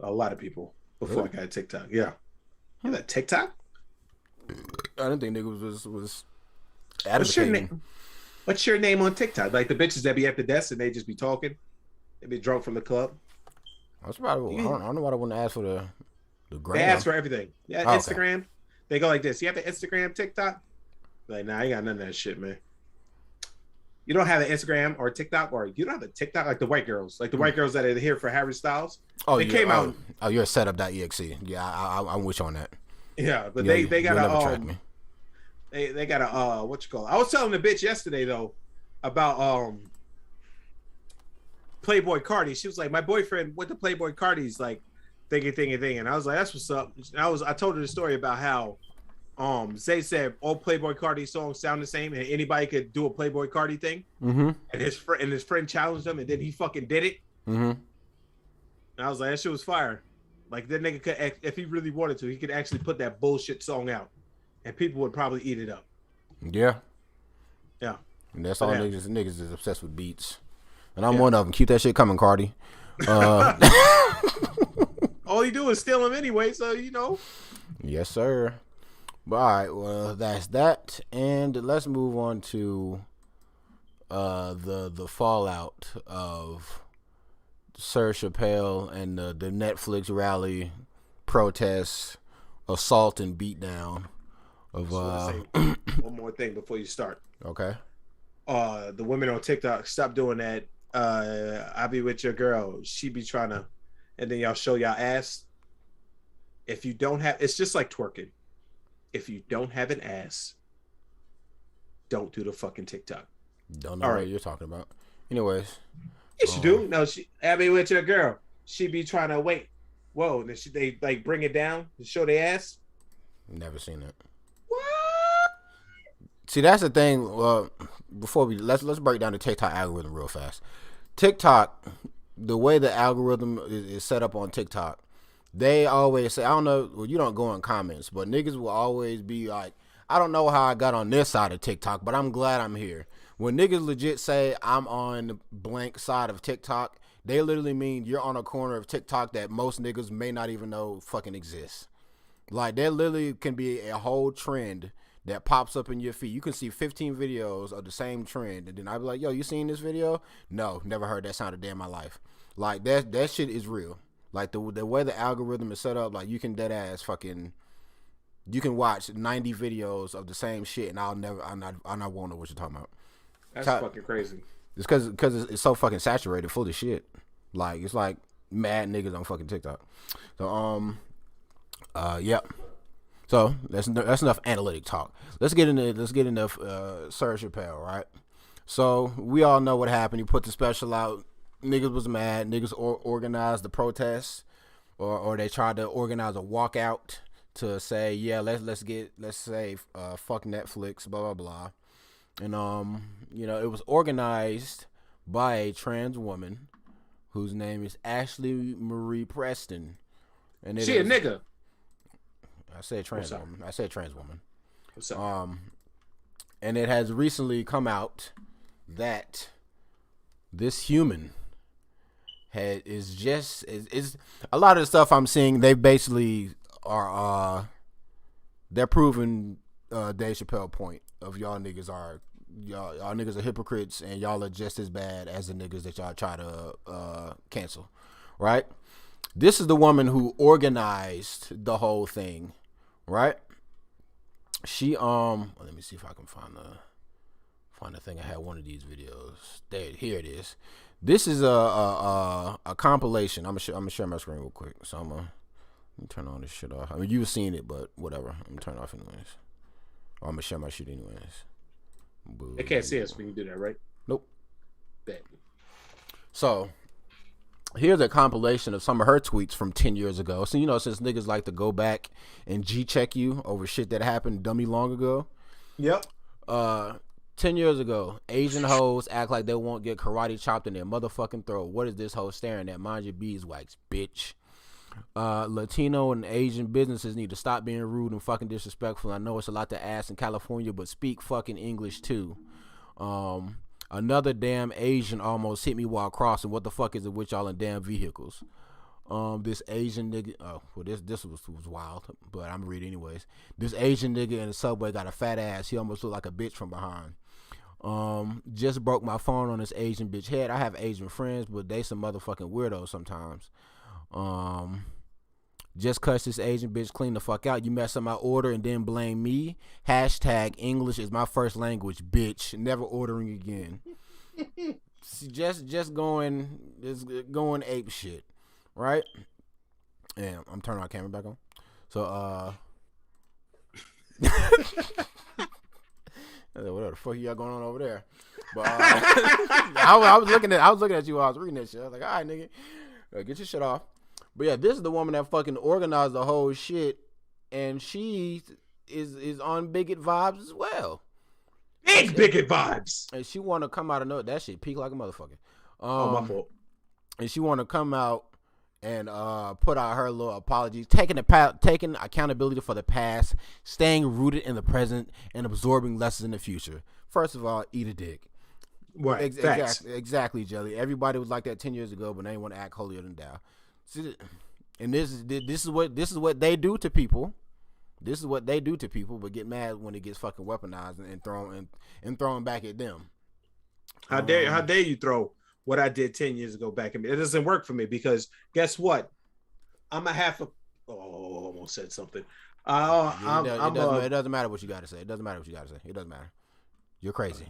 A lot of people before I got a TikTok. Yeah, you have a TikTok? I didn't think niggas was advocating. What's your name on TikTok? Like the bitches that be at the desk and they just be talking. They be drunk from the club. That's probably. I don't know why I wouldn't ask for the gram. They ask for everything. Yeah, Oh, Instagram. okay. They go like this. You have an Instagram, TikTok? Like, nah, I ain't got none of that shit, man. You don't have an Instagram or TikTok, or you don't have a TikTok like the white girls, like the white girls that are here for Harry Styles. Oh, they came out. Oh, you're a setup.exe. Yeah, I'm with you on that. Yeah, but Yeah, they got never track me. They got a what you call it? I was telling the bitch yesterday though about Playboy Cardi. She was like, my boyfriend went to Playboy Cardi's like thingy, and I was like, that's what's up. And I told her the story about how Zay said all Playboy Cardi songs sound the same and anybody could do a Playboy Cardi thing. Mm-hmm. And his friend challenged him and then he fucking did it. Mm-hmm. And I was like, that shit was fire. Like that nigga could, if he really wanted to, he could actually put that bullshit song out and people would probably eat it up. Yeah. Yeah. And that's all niggas is obsessed with beats. And I'm one of them. Keep that shit coming, Cardi. All you do is steal them anyway, so you know. Yes, sir. But all right, well, that's that. And let's move on to the fallout of Sir Chappelle and the Netflix rally, protests, assault and beatdown of one more thing before you start. Okay. The women on TikTok, stop doing that. I be with your girl. She be trying to, and then y'all show y'all ass. If you don't have, it's just like twerking. If you don't have an ass, don't do the fucking TikTok. Don't know what you're talking about. Anyways. Yes, you do. No, I be with your girl. She be trying to wait. Whoa, and then they like bring it down to show their ass. Never seen it. What? See, that's the thing. Before let's break down the TikTok algorithm real fast. TikTok, the way the algorithm is set up on TikTok, they always say, I don't know, well, you don't go in comments, but niggas will always be like, I don't know how I got on this side of TikTok, but I'm glad I'm here. When niggas legit say I'm on the blank side of TikTok, they literally mean you're on a corner of TikTok that most niggas may not even know fucking exists. Like, there literally can be a whole trend that pops up in your feed. You can see 15 videos of the same trend, and then I'll be like, yo, you seen this video? No, never heard that sound a day in my life. Like, that shit is real. Like, the way the algorithm is set up, like, you can dead ass fucking, you can watch 90 videos of the same shit, and I'm not won't know what you're talking about. That's fucking crazy. It's because it's so fucking saturated full of shit. Like, it's like mad niggas on fucking TikTok. So, yeah. So that's enough analytic talk. Let's get into Sir Chappelle, right? So we all know what happened. He put the special out. Niggas was mad. Niggas organized the protests, or they tried to organize a walkout to say, yeah, let's say fuck Netflix, blah blah blah. And you know, it was organized by a trans woman whose name is Ashley Marie Preston. And she a nigga. I said trans woman. I said trans woman. What's up? And it has recently come out that this human is a lot of the stuff I'm seeing. They basically are they're proving Dave Chappelle point of y'all niggas are hypocrites, and y'all are just as bad as the niggas that y'all try to cancel, right? This is the woman who organized the whole thing, right? She let me see if I can find the thing. I had one of these videos. Here it is. This is a compilation. I'm gonna share my screen real quick. So let me turn all this shit off. I mean, you've seen it, but whatever. I'm gonna turn it off anyways. Or I'm gonna share my shit anyways. Boo. They can't see us when you do that, right? Nope. Bet. So here's a compilation of some of her tweets from 10 years ago. So, since niggas like to go back and G-check you over shit that happened dummy long ago. Yep. 10 years ago, Asian hoes act like they won't get karate chopped in their motherfucking throat. What is this hoe staring at? Mind your beeswax, bitch. Latino and Asian businesses need to stop being rude and fucking disrespectful. I know it's a lot to ask in California, but speak fucking English too. Another damn Asian almost hit me while crossing. What the fuck is it with y'all in damn vehicles? This Asian nigga. Oh, well, this was wild, but I'm gonna read it anyways. This Asian nigga in the subway got a fat ass. He almost looked like a bitch from behind. Just broke my phone on this Asian bitch head. I have Asian friends, but they some motherfucking weirdos sometimes. Just cuss this Asian bitch clean the fuck out. You mess up my order and then blame me. Hashtag English is my first language, bitch. Never ordering again. just going ape shit, right? And I'm turning my camera back on. So what the fuck y'all going on over there? But I was looking at you while I was reading that shit. I was like, all right, nigga, get your shit off. But yeah, this is the woman that fucking organized the whole shit, and she is on bigot vibes as well. Big bigot vibes. And she want to come out of nowhere. That shit peak like a motherfucker. My fault. And she want to come out and put out her little apologies, taking accountability for the past, staying rooted in the present, and absorbing lessons in the future. First of all, eat a dick. Right. Exactly, Jelly. Everybody was like that 10 years ago, but they didn't want to act holier than thou. And this is what they do to people. This is what they do to people, but get mad when it gets fucking weaponized and thrown back at them. How dare you throw what I did 10 years ago back at me? It doesn't work for me because guess what? I'm a half a. Oh, almost said something. It doesn't matter what you got to say. It doesn't matter. You're crazy.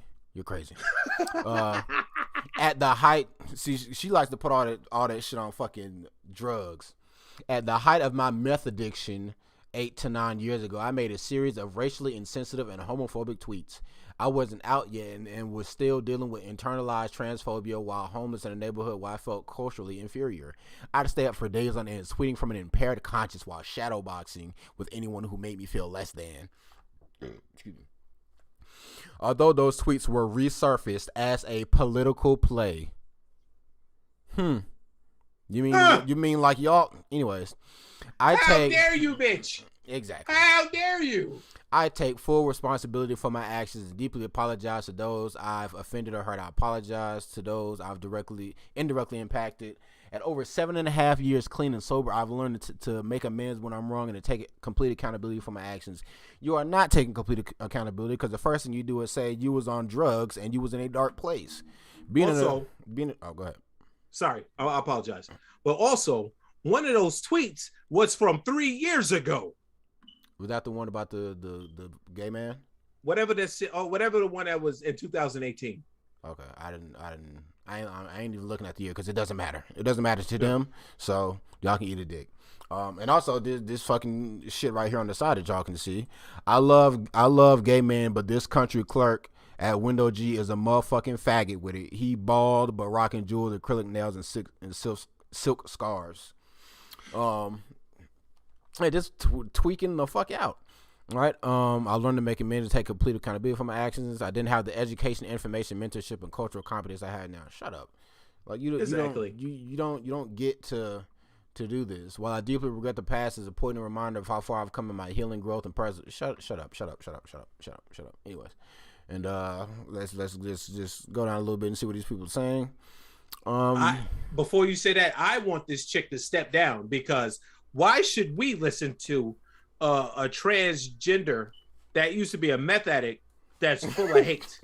At the height, see, she likes to put all that shit on fucking drugs. At the height of my meth addiction 8 to 9 years ago, I made a series of racially insensitive and homophobic tweets. I wasn't out yet and was still dealing with internalized transphobia while homeless in a neighborhood where I felt culturally inferior. I'd stay up for days on end, tweeting from an impaired conscience while shadowboxing with anyone who made me feel less than. Excuse me. Although those tweets were resurfaced as a political play. You mean like y'all? Anyways, how dare you, bitch? Exactly. How dare you? I take full responsibility for my actions and deeply apologize to those I've offended or hurt. I apologize to those I've indirectly impacted. At over 7.5 years clean and sober, I've learned to make amends when I'm wrong and to take complete accountability for my actions. You are not taking complete accountability because the first thing you do is say you was on drugs and you was in a dark place. Go ahead. Sorry, I apologize. But also, one of those tweets was from 3 years ago. Was that the one about the gay man? Whatever the one that was in 2018. Okay, I ain't even looking at the year because it doesn't matter. It doesn't matter to them, so y'all can eat a dick. And also this fucking shit right here on the side that y'all can see. I love gay men, but this country clerk at Window G is a motherfucking faggot with it. He bald but rocking jewels, acrylic nails, and silk scarves. Just tweaking the fuck out. All right. I learned to make amends to take complete accountability for my actions. I didn't have the education, information, mentorship, and cultural competence I had now. Shut up. Like you don't get to do this. While I deeply regret the past, is a poignant reminder of how far I've come in my healing, growth, and present. Shut up. Anyways, and let's just go down a little bit and see what these people are saying. Before you say that, I want this chick to step down because why should we listen to a transgender that used to be a meth addict that's full of hate.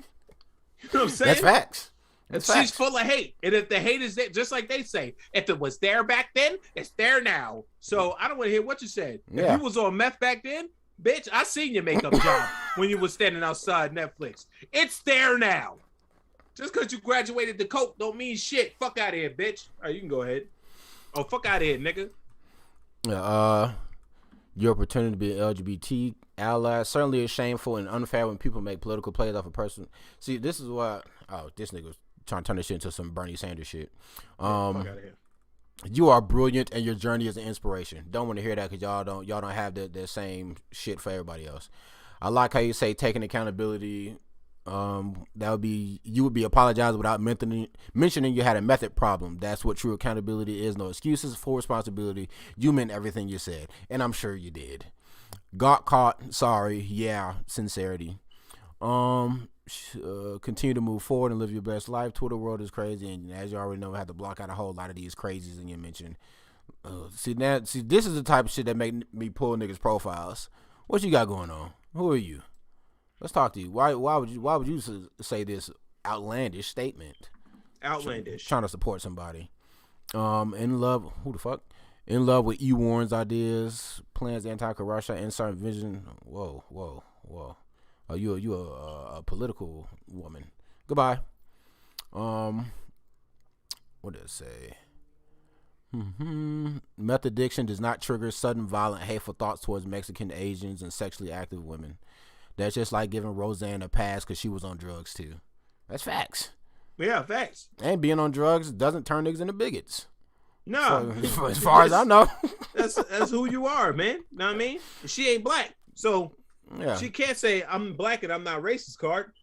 You know what I'm saying? That's facts. She's facts. Full of hate. And if the hate is there, just like they say, if it was there back then, it's there now. So I don't want to hear what you said. Yeah. If you was on meth back then, bitch, I seen your makeup job when you was standing outside Netflix. It's there now. Just because you graduated the coke don't mean shit. Fuck out of here, bitch. All right, you can go ahead. Oh, fuck out of here, nigga. Your opportunity to be an LGBT ally certainly is shameful and unfair when people make political plays off a person. See, this is why. Oh, this nigga was trying to turn this shit into some Bernie Sanders shit. Fuck out of here. You are brilliant, and your journey is an inspiration. Don't want to hear that because y'all don't have the same shit for everybody else. I like how you say taking accountability. That would be, you would be apologizing without mentioning you had a method problem. That's what true accountability is. No excuses, full responsibility. You meant everything you said, and I'm sure you did. Got caught. Sorry. Yeah. Sincerity. Continue to move forward and live your best life. Twitter world is crazy, and as you already know, I had to block out a whole lot of these crazies in your mention. See, this is the type of shit that make me pull niggas profiles. What you got going on? Who are you? Let's talk to you. Why would you say this outlandish statement? Outlandish. Trying to support somebody. In love. Who the fuck? In love with E. Warren's ideas, plans, anti-corruption, insert vision. Whoa. Oh, you a political woman. Goodbye. What did it say? Meth addiction does not trigger sudden, violent, hateful thoughts towards Mexican, Asians, and sexually active women. That's just like giving Roseanne a pass because she was on drugs too. That's facts. Yeah, facts. And being on drugs doesn't turn niggas into bigots. No. So, as far as I know. That's who you are, man. Know what I mean? She ain't black. So yeah. She can't say I'm black and I'm not racist card.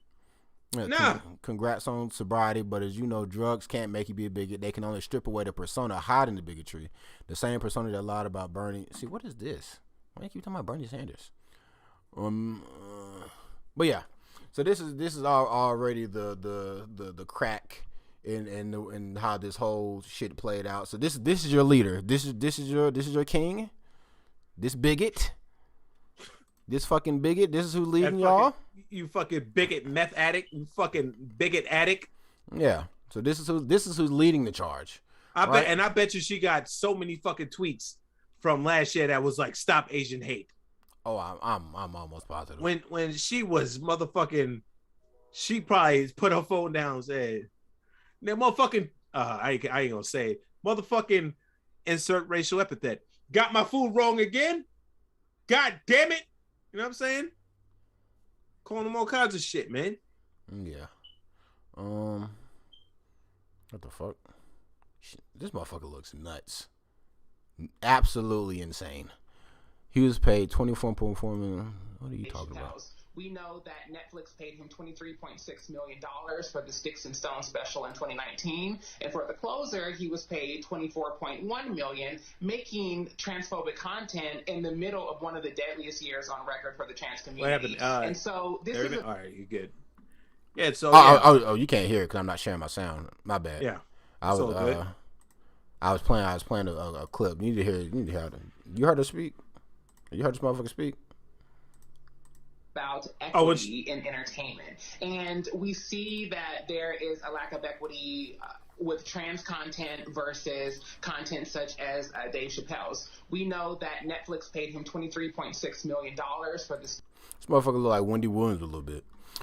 Yeah, nah. Congrats on sobriety, but as you know, drugs can't make you be a bigot. They can only strip away the persona hiding the bigotry. The same persona that lied about Bernie. See, what is this? Why do you keep talking about Bernie Sanders? But yeah, so this is already the crack in how this whole shit played out. So this is your leader. This is your king. This bigot. This fucking bigot. This is who's leading y'all. You fucking bigot meth addict. You fucking bigot addict. Yeah. So this is who's leading the charge. I bet you she got so many fucking tweets from last year that was like stop Asian hate. Oh, I'm almost positive. When she was motherfucking, she probably put her phone down and said, "Now, motherfucking, I ain't gonna say it. Motherfucking, insert racial epithet. Got my food wrong again? God damn it!" You know what I'm saying? Calling them all kinds of shit, man. Yeah. What the fuck? This motherfucker looks nuts. Absolutely insane. He was paid $24.4 million. What are you talking about? We know that Netflix paid him $23.6 million for the Sticks and Stones special in 2019, and for The Closer, he was paid $24.1 million, making transphobic content in the middle of one of the deadliest years on record for the trans community. What happened? And so this is all right. You good? Yeah. So oh, you can't hear it because I'm not sharing my sound. My bad. Yeah. I was playing a clip. You need to hear it. You heard her speak. You heard this motherfucker speak? About equity in entertainment. And we see that there is a lack of equity with trans content versus content such as Dave Chappelle's. We know that Netflix paid him $23.6 million for this. This motherfucker look like Wendy Williams a little bit.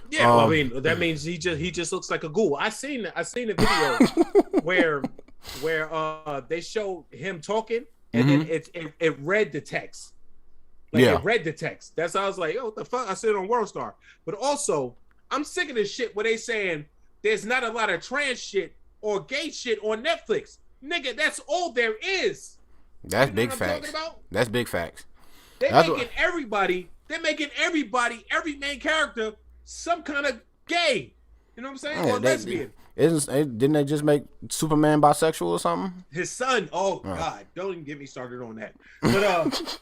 Yeah, well, I mean, that means he just looks like a ghoul. I seen a video where they showed him talking and then it read the text. Like it read the text. That's how I was like, oh, what the fuck? I said it on WorldStar. But also, I'm sick of this shit where they saying there's not a lot of trans shit or gay shit on Netflix. Nigga, that's all there is. That's big facts. That's big facts. They're making everybody, every main character, some kind of gay. You know what I'm saying? Yeah, or lesbian. Didn't they just make Superman bisexual or something? His son. Oh God, don't even get me started on that. But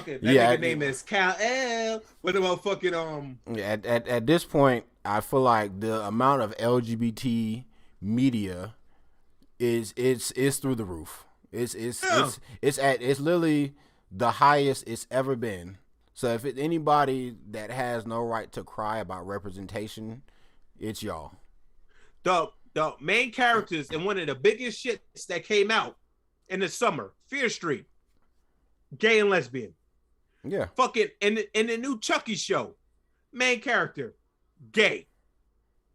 that nigga name is Kal-El. What about fucking At this point, I feel like the amount of LGBT media is through the roof. It's literally the highest it's ever been. So if it's anybody that has no right to cry about representation, it's y'all. The main characters in one of the biggest shits that came out in the summer, Fear Street, gay and lesbian. Yeah. Fucking in the new Chucky show, main character, gay.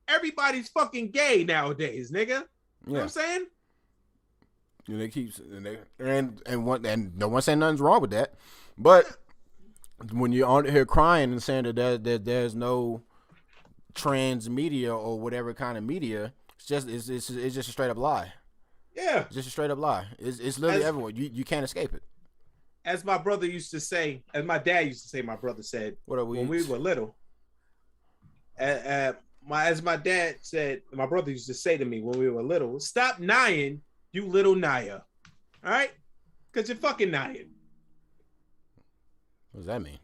Everybody's fucking gay nowadays, nigga. You know what I'm saying? And they keep and no one saying nothing's wrong with that, but when you're on here crying and saying that there's no trans media or whatever kind of media, it's just a straight up lie. Yeah, it's just a straight up lie. It's literally everyone. You can't escape it. As my brother used to say, as my dad used to say, my brother said, when we were little. As my dad said, my brother used to say to me when we were little, stop lying, you little liar. All right? Because you're fucking lying. What does that mean?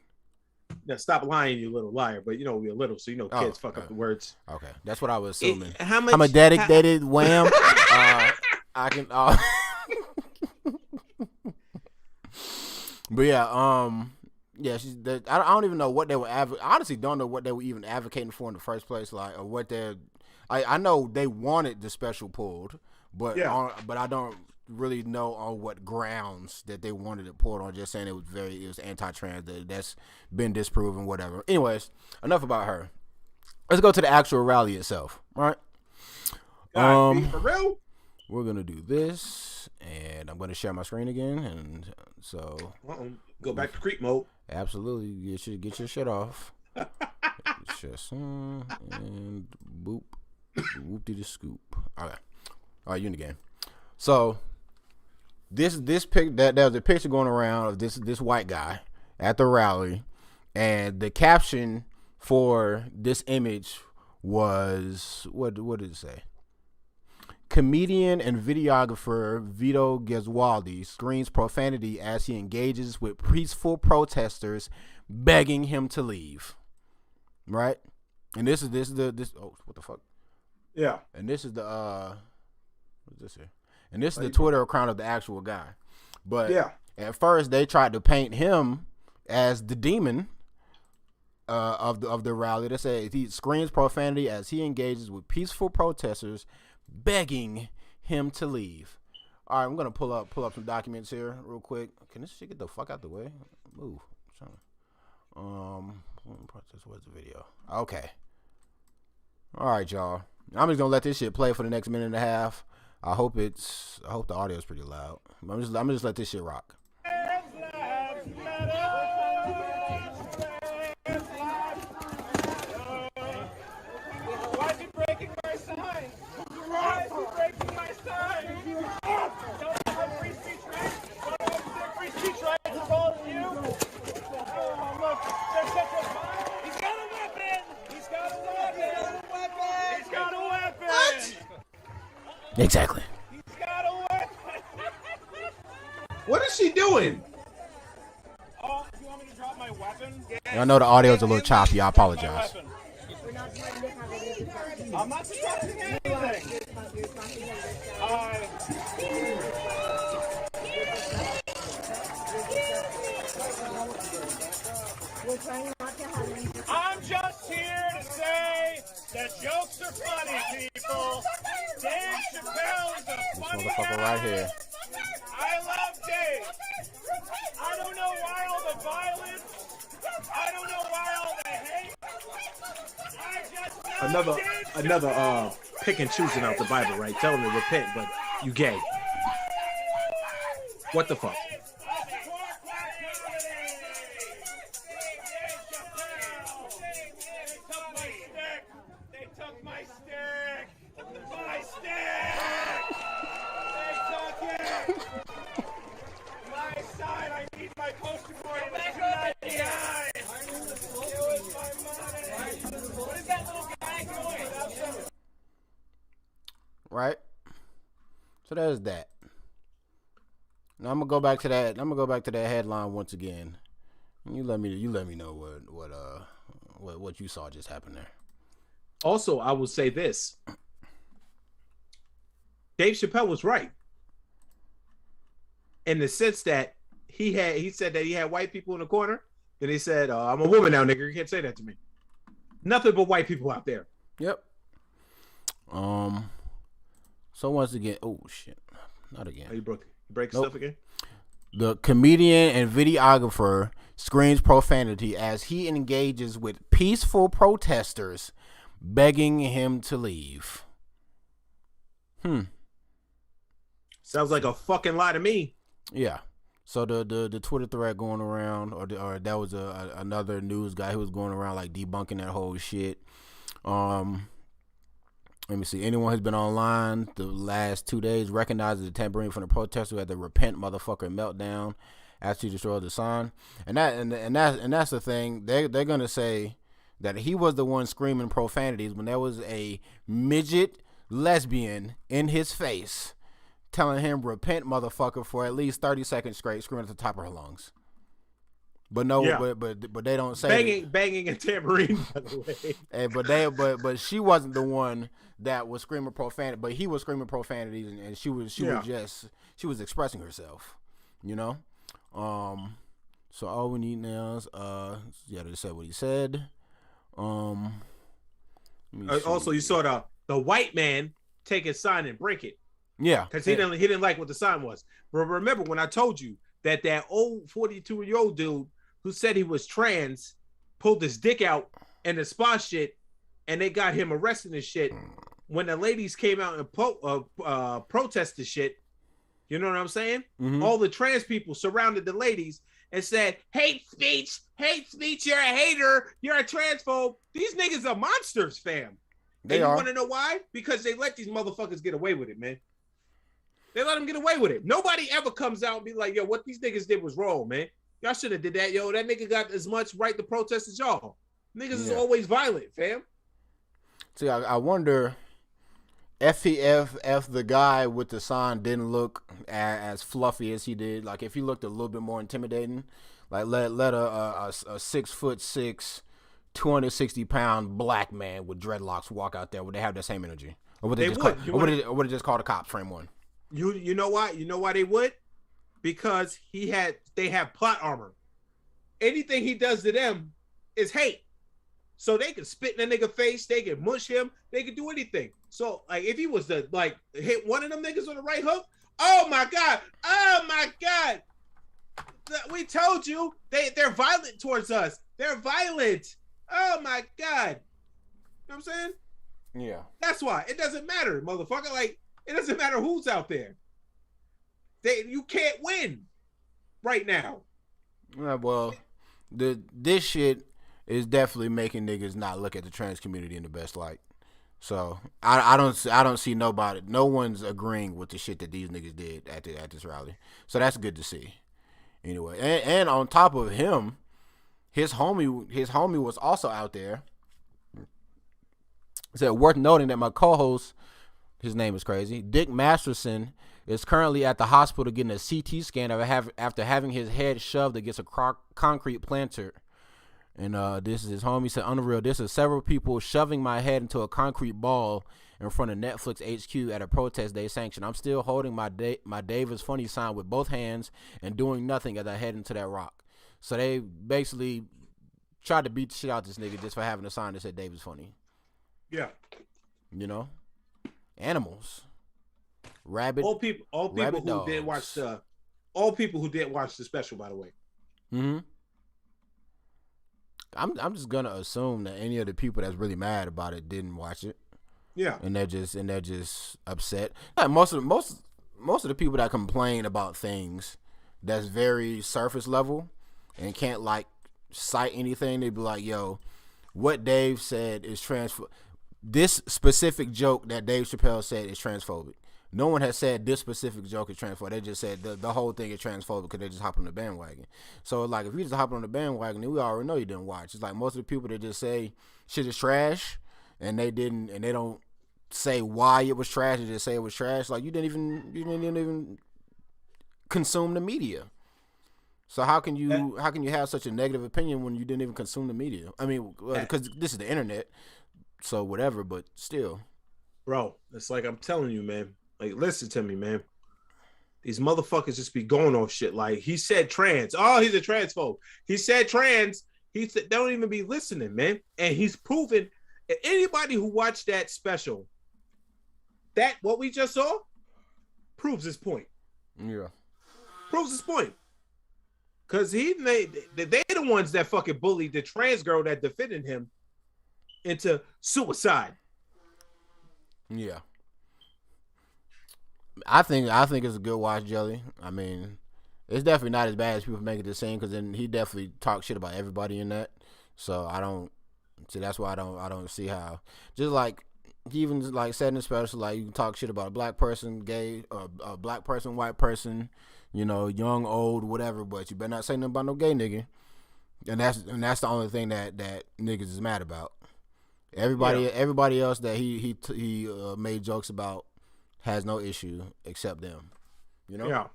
Yeah, stop lying, you little liar. But you know, we're little, so you know kids fuck up the words. Okay. That's what I was assuming. I'm a dedicated wham. I can but yeah, I don't even know what they were honestly don't know what they were even advocating for in the first place, like, or what they're. I know they wanted the special pulled, but but I don't really know on what grounds that they wanted it pulled on. Just saying it was anti-trans. That's been disproven, whatever. Anyways, enough about her. Let's go to the actual rally itself. All right. For real? We're gonna do this, and I'm gonna share my screen again, and so go back to creep mode. Absolutely, get your shit off. Just and boop, whoop the scoop. All right, you in the game. So this pic there was a picture going around of this white guy at the rally, and the caption for this image was what did it say? Comedian and videographer Vito Gesualdi screams profanity as he engages with peaceful protesters, begging him to leave. Right, and this is oh, what the fuck? Yeah, and this is the what's this here? And this is the Twitter account of the actual guy. But at first they tried to paint him as the demon of the rally. They say he screams profanity as he engages with peaceful protesters, begging him to leave. All right, I'm gonna pull up some documents here real quick. Can this shit get the fuck out the way? Move. Where's the video? Okay. All right, y'all. I'm just gonna let this shit play for the next minute and a half. I hope the audio is pretty loud. I'm just let this shit rock. Why is he breaking my sign? Why is he breaking my sign? Don't have free speech rights? Don't have free speech rights as all of you? Oh, look, there's such a fire. He's got a weapon! He's got a weapon! He's got a weapon! What? Exactly. He's got a weapon! What is she doing? Oh, do you want me to drop my weapon? I know the audio is a little choppy. I apologize. I'm not disrupting anything. I'm just here to say that jokes are funny, people. Dave Chappelle is a funny motherfucker guy. right here. I love Dave. I don't know why all the violence. I don't know why all the hate. I just love Another pick and choosing out the Bible, right? Tell him to repent, but you gay. What the fuck? They took my stick. My stick. They took it. My side. I need my poster board. It was $2.99. It was my money. What is that little guy doing? Right. So there's that. Now I'm gonna go back to that headline once again. You let me know what you saw just happen there. Also, I will say this. Dave Chappelle was right. In the sense that he said that he had white people in the corner. Then he said, "I'm a woman now, nigga. You can't say that to me." Nothing but white people out there. Yep. So once again, oh shit, not again. Oh, you break stuff again. The comedian and videographer screams profanity as he engages with peaceful protesters, begging him to leave. Sounds like a fucking lie to me. Yeah. So the Twitter thread going around, or that was another news guy who was going around like debunking that whole shit. Let me see. Anyone who's been online the last 2 days recognizes the tambourine from the protester who had the repent motherfucker meltdown after he destroyed the sign. And that's the thing. They're gonna say that he was the one screaming profanities when there was a midget lesbian in his face telling him repent motherfucker for at least 30 seconds straight, screaming at the top of her lungs. But no, yeah. but they don't say banging a tambourine, by the way. And but she wasn't the one that was screaming profanity, but he was screaming profanities, and she was expressing herself, you know. So all we need now is they said what he said. Also, you saw the white man take his sign and break it. Yeah, because he didn't like what the sign was. But remember when I told you that old 42-year-old dude who said he was trans pulled his dick out and the spa shit, and they got him arrested and shit. When the ladies came out and protested shit, you know what I'm saying? Mm-hmm. All the trans people surrounded the ladies and said, hate speech, you're a hater, you're a transphobe. These niggas are monsters, fam. And you want to know why? Because they let these motherfuckers get away with it, man. They let them get away with it. Nobody ever comes out and be like, yo, what these niggas did was wrong, man. Y'all should have did that. Yo, that nigga got as much right to protest as y'all. Niggas is always violent, fam. See, I wonder if the guy with the sign didn't look as fluffy as he did. Like, if he looked a little bit more intimidating, like let a 6'6", 260-pound black man with dreadlocks walk out there, would they have that same energy? Or would they would just call the cops, frame one? You know why? You know why they would? Because they have plot armor. Anything he does to them is hate. So they can spit in a nigga face, they can mush him, they can do anything. So like if he was to like hit one of them niggas on the right hook, oh my god, we told you they're violent towards us. They're violent. Oh my god. You know what I'm saying? Yeah. That's why. It doesn't matter, motherfucker. Like, it doesn't matter who's out there. You can't win right now. Yeah, well, this shit is definitely making niggas not look at the trans community in the best light. So I don't see nobody. No one's agreeing with the shit that these niggas did at this rally. So that's good to see. Anyway, and on top of him, his homie was also out there. It said, worth noting that my co-host, his name is crazy, Dick Masterson, is currently at the hospital getting a CT scan after having his head shoved against a concrete planter. And this is his homie. He said, unreal. This is several people shoving my head into a concrete ball in front of Netflix HQ at a protest they sanctioned. I'm still holding my Dave is funny sign with both hands and doing nothing as I head into that rock. So they basically tried to beat the shit out this nigga just for having a sign that said Dave is funny. Yeah. You know? Animals. Rabbit. All people who didn't watch the special, by the way. Mm-hmm. I'm just gonna assume that any of the people that's really mad about it didn't watch it. Yeah. And they're just upset. Like most of the people that complain about things that's very surface level and can't like cite anything, they be like, yo, what Dave said is this specific joke that Dave Chappelle said is transphobic. No one has said this specific joke is transphobic. They just said the whole thing is transphobic because they just hopped on the bandwagon. So, like, if you just hop on the bandwagon, then we already know you didn't watch. It's like most of the people that just say shit is trash and they don't say why it was trash. They just say it was trash. Like, you didn't even consume the media. So how can you have such a negative opinion when you didn't even consume the media? I mean, because this is the internet, so whatever. But still, bro, it's like I'm telling you, man. Like, listen to me, man. these motherfuckers just be going on shit. Like he said trans. Oh, he's a transphobe. He said trans. He said they don't even be listening, man. And he's proven anybody who watched that special, that what we just saw, proves his point. Yeah. Proves his point. Cause they the ones that fucking bullied the trans girl that defended him into suicide. Yeah. I think it's a good watch, Jelly. I mean, it's definitely not as bad as people make it to seem, because then he definitely talks shit about everybody in that. So I don't see, that's why I don't see how, just like he even like said in the special, like you can talk shit about a black person, gay, a black person, white person, you know, young, old, whatever, but you better not say nothing about no gay nigga. And that's the only thing that niggas is mad about. Everybody else that he made jokes about has no issue except them, you know. Yeah.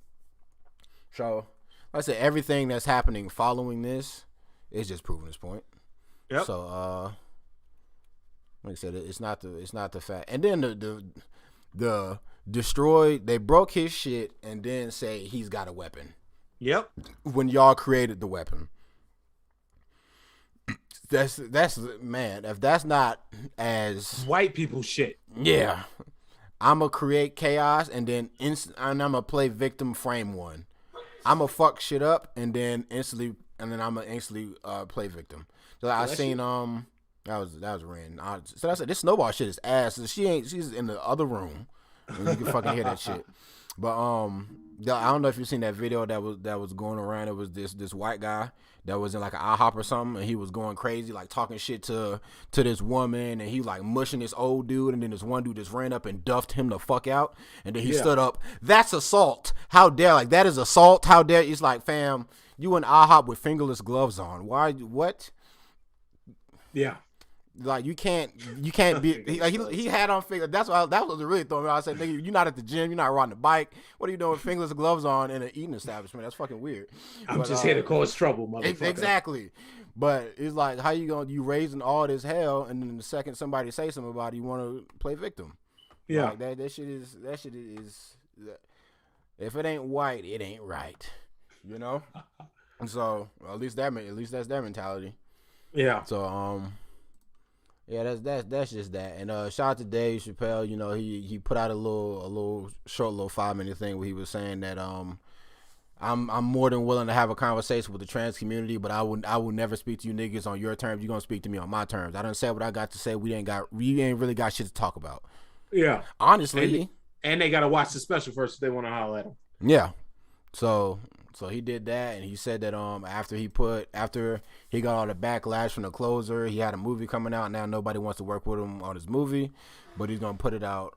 So, like I said, everything that's happening following this is just proving his point. Yep. So, like I said, it's not the fact. And then the destroyed, they broke his shit and then say he's got a weapon. Yep. When y'all created the weapon. That's man, if that's not as white people shit. Yeah. I'm gonna create chaos and then and I'm gonna play victim frame one. I'm gonna fuck shit up and then I'm gonna instantly play victim. So I seen that was Ren. So I said this snowball shit is ass. She's in the other room. And you can fucking hear that shit. But I don't know if you've seen that video that was going around. It was this white guy that was in like an IHOP or something, and he was going crazy, like talking shit to this woman, and he like mushing this old dude, and then this one dude just ran up and duffed him the fuck out, and then he stood up. That's assault. How dare, like that is assault. How dare? It's like, fam, you in IHOP with fingerless gloves on. Why? What? Yeah. Like you can't be like he had on finger. That was really throwing me out. I said, nigga, you're not at the gym, you're not riding the bike. What are you doing with fingerless gloves on in an eating establishment? That's fucking weird. I'm just here to cause trouble, motherfucker. Exactly. But it's like, how you raising all this hell, and then the second somebody say something about it, you want to play victim. Yeah. Like that shit is if it ain't white, it ain't right. You know. And so at least that's their mentality. Yeah. So yeah, that's just that. And shout out to Dave Chappelle. You know, he put out a little short 5-minute thing where he was saying that I'm more than willing to have a conversation with the trans community, but I will never speak to you niggas on your terms. You're gonna speak to me on my terms. I done said what I got to say. We ain't really got shit to talk about. Yeah. Honestly. And they gotta watch the special first if they wanna holler at him. Yeah. So he did that, and he said that after he got all the backlash from the closer, he had a movie coming out. Now nobody wants to work with him on his movie, but he's gonna put it out.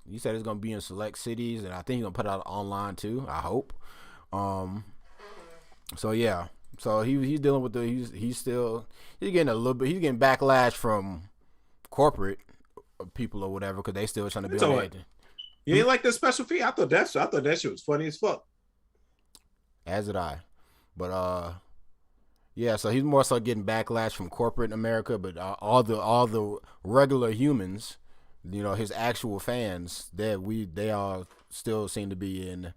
He said it's gonna be in select cities, and I think he's gonna put it out online too. I hope. So yeah. So he's dealing with he's getting a little bit. He's getting backlash from corporate people or whatever, because they still trying to be on it. You ain't like the special fee? I thought that shit was funny as fuck. As did I. But yeah, so he's more so getting backlash from corporate America, but all the regular humans, you know, his actual fans, they all still seem to be in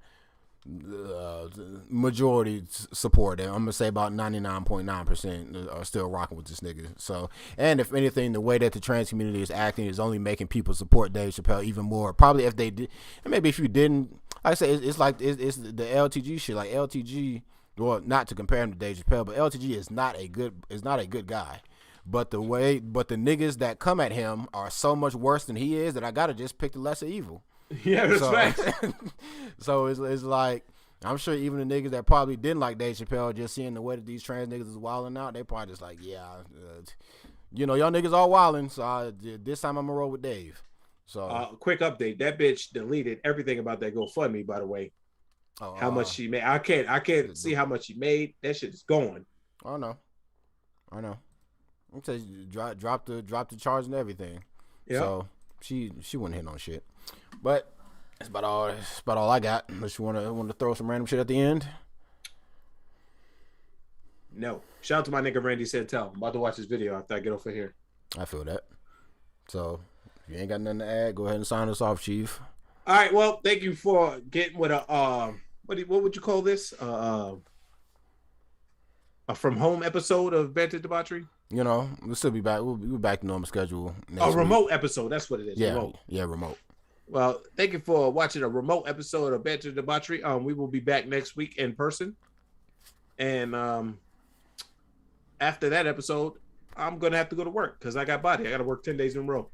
majority support. I'm gonna say about 99.9% are still rocking with this nigga. So, and if anything, the way that the trans community is acting is only making people support Dave Chappelle even more. Probably if they did, and maybe if you didn't, like I say, it's like the LTG shit. Like LTG, well, not to compare him to Dave Chappelle, but LTG is not a good guy. But the niggas that come at him are so much worse than he is that I gotta just pick the lesser evil. Yeah, that's right. So it's like, I'm sure even the niggas that probably didn't like Dave Chappelle, just seeing the way that these trans niggas is wilding out, they probably just like, yeah, you know, y'all niggas all wilding, so this time I'm gonna roll with Dave. So quick update: that bitch deleted everything about that GoFundMe. By the way, how much she made? I can't see how much she made. That shit is going. I know. I'm tell you, drop the charge and everything. Yeah. So she wouldn't hit on shit. But that's about all I got. Unless you want to throw some random shit at the end. No. Shout out to my nigga Randy Santel. I'm about to watch this video after I get off of here. I feel that. So if you ain't got nothing to add, go ahead and sign us off, Chief. All right. Well, thank you for getting with a what would you call this? A from home episode of Banter Debauchery. You know, we'll still be back. We'll be back to normal schedule next week. Remote episode. That's what it is. Yeah, remote. Yeah, remote. Well, thank you for watching a remote episode of Banter Debauchery. We will be back next week in person, and after that episode, I'm gonna have to go to work because I got body. I got to work 10 days in a row.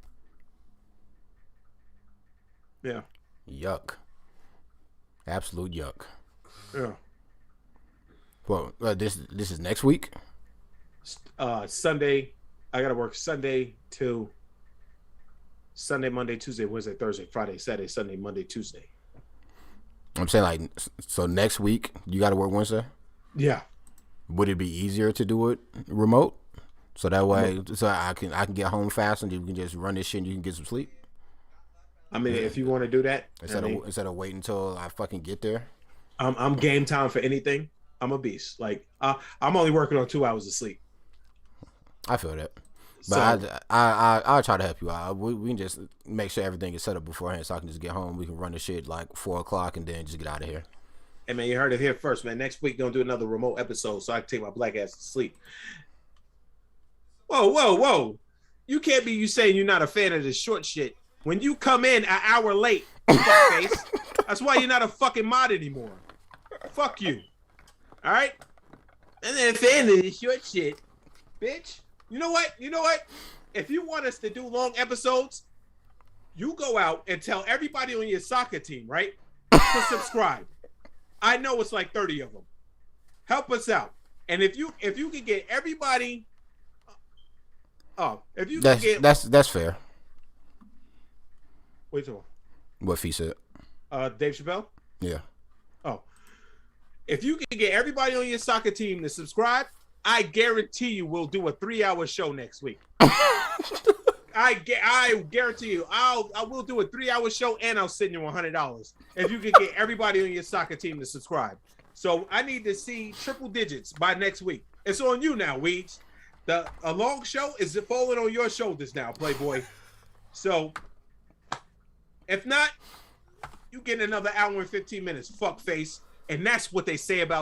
Yeah. Yuck. Absolute yuck. Yeah. Well, this is next week. Sunday, I gotta work Sunday to Sunday, Monday, Tuesday, Wednesday, Thursday, Friday, Saturday, Sunday, Monday, Tuesday. I'm saying like, so next week you got to work Wednesday. Yeah. Would it be easier to do it remote? So that way, so I can get home fast and you can just run this shit and you can get some sleep. I mean, if you want to do that, instead of waiting until I fucking get there. I'm game time for anything. I'm a beast. Like I'm only working on 2 hours of sleep. I feel that, but so, I'll try to help you out. We can just make sure everything is set up beforehand, so I can just get home. We can run the shit like 4 o'clock and then just get out of here. Hey man, you heard it here first, man. Next week gonna do another remote episode, so I can take my black ass to sleep. Whoa! You can't be saying you're not a fan of this short shit when you come in an hour late. Fuckface. That's why you're not a fucking mod anymore. Fuck you. All right. And then fan of this short shit, bitch. You know what? If you want us to do long episodes, you go out and tell everybody on your soccer team, right, to subscribe. I know it's like 30 of them. Help us out. And if you can get everybody, that's fair. Wait till what Fee said. Dave Chappelle. Yeah. Oh, if you can get everybody on your soccer team to subscribe, I guarantee you we'll do a 3-hour show next week. I guarantee you I will do a 3-hour show and I'll send you $100 if you can get everybody on your soccer team to subscribe. So I need to see triple digits by next week. It's on you now, Weeds. A long show is falling on your shoulders now, Playboy. So if not, you get another hour and 15 minutes, fuckface. And that's what they say about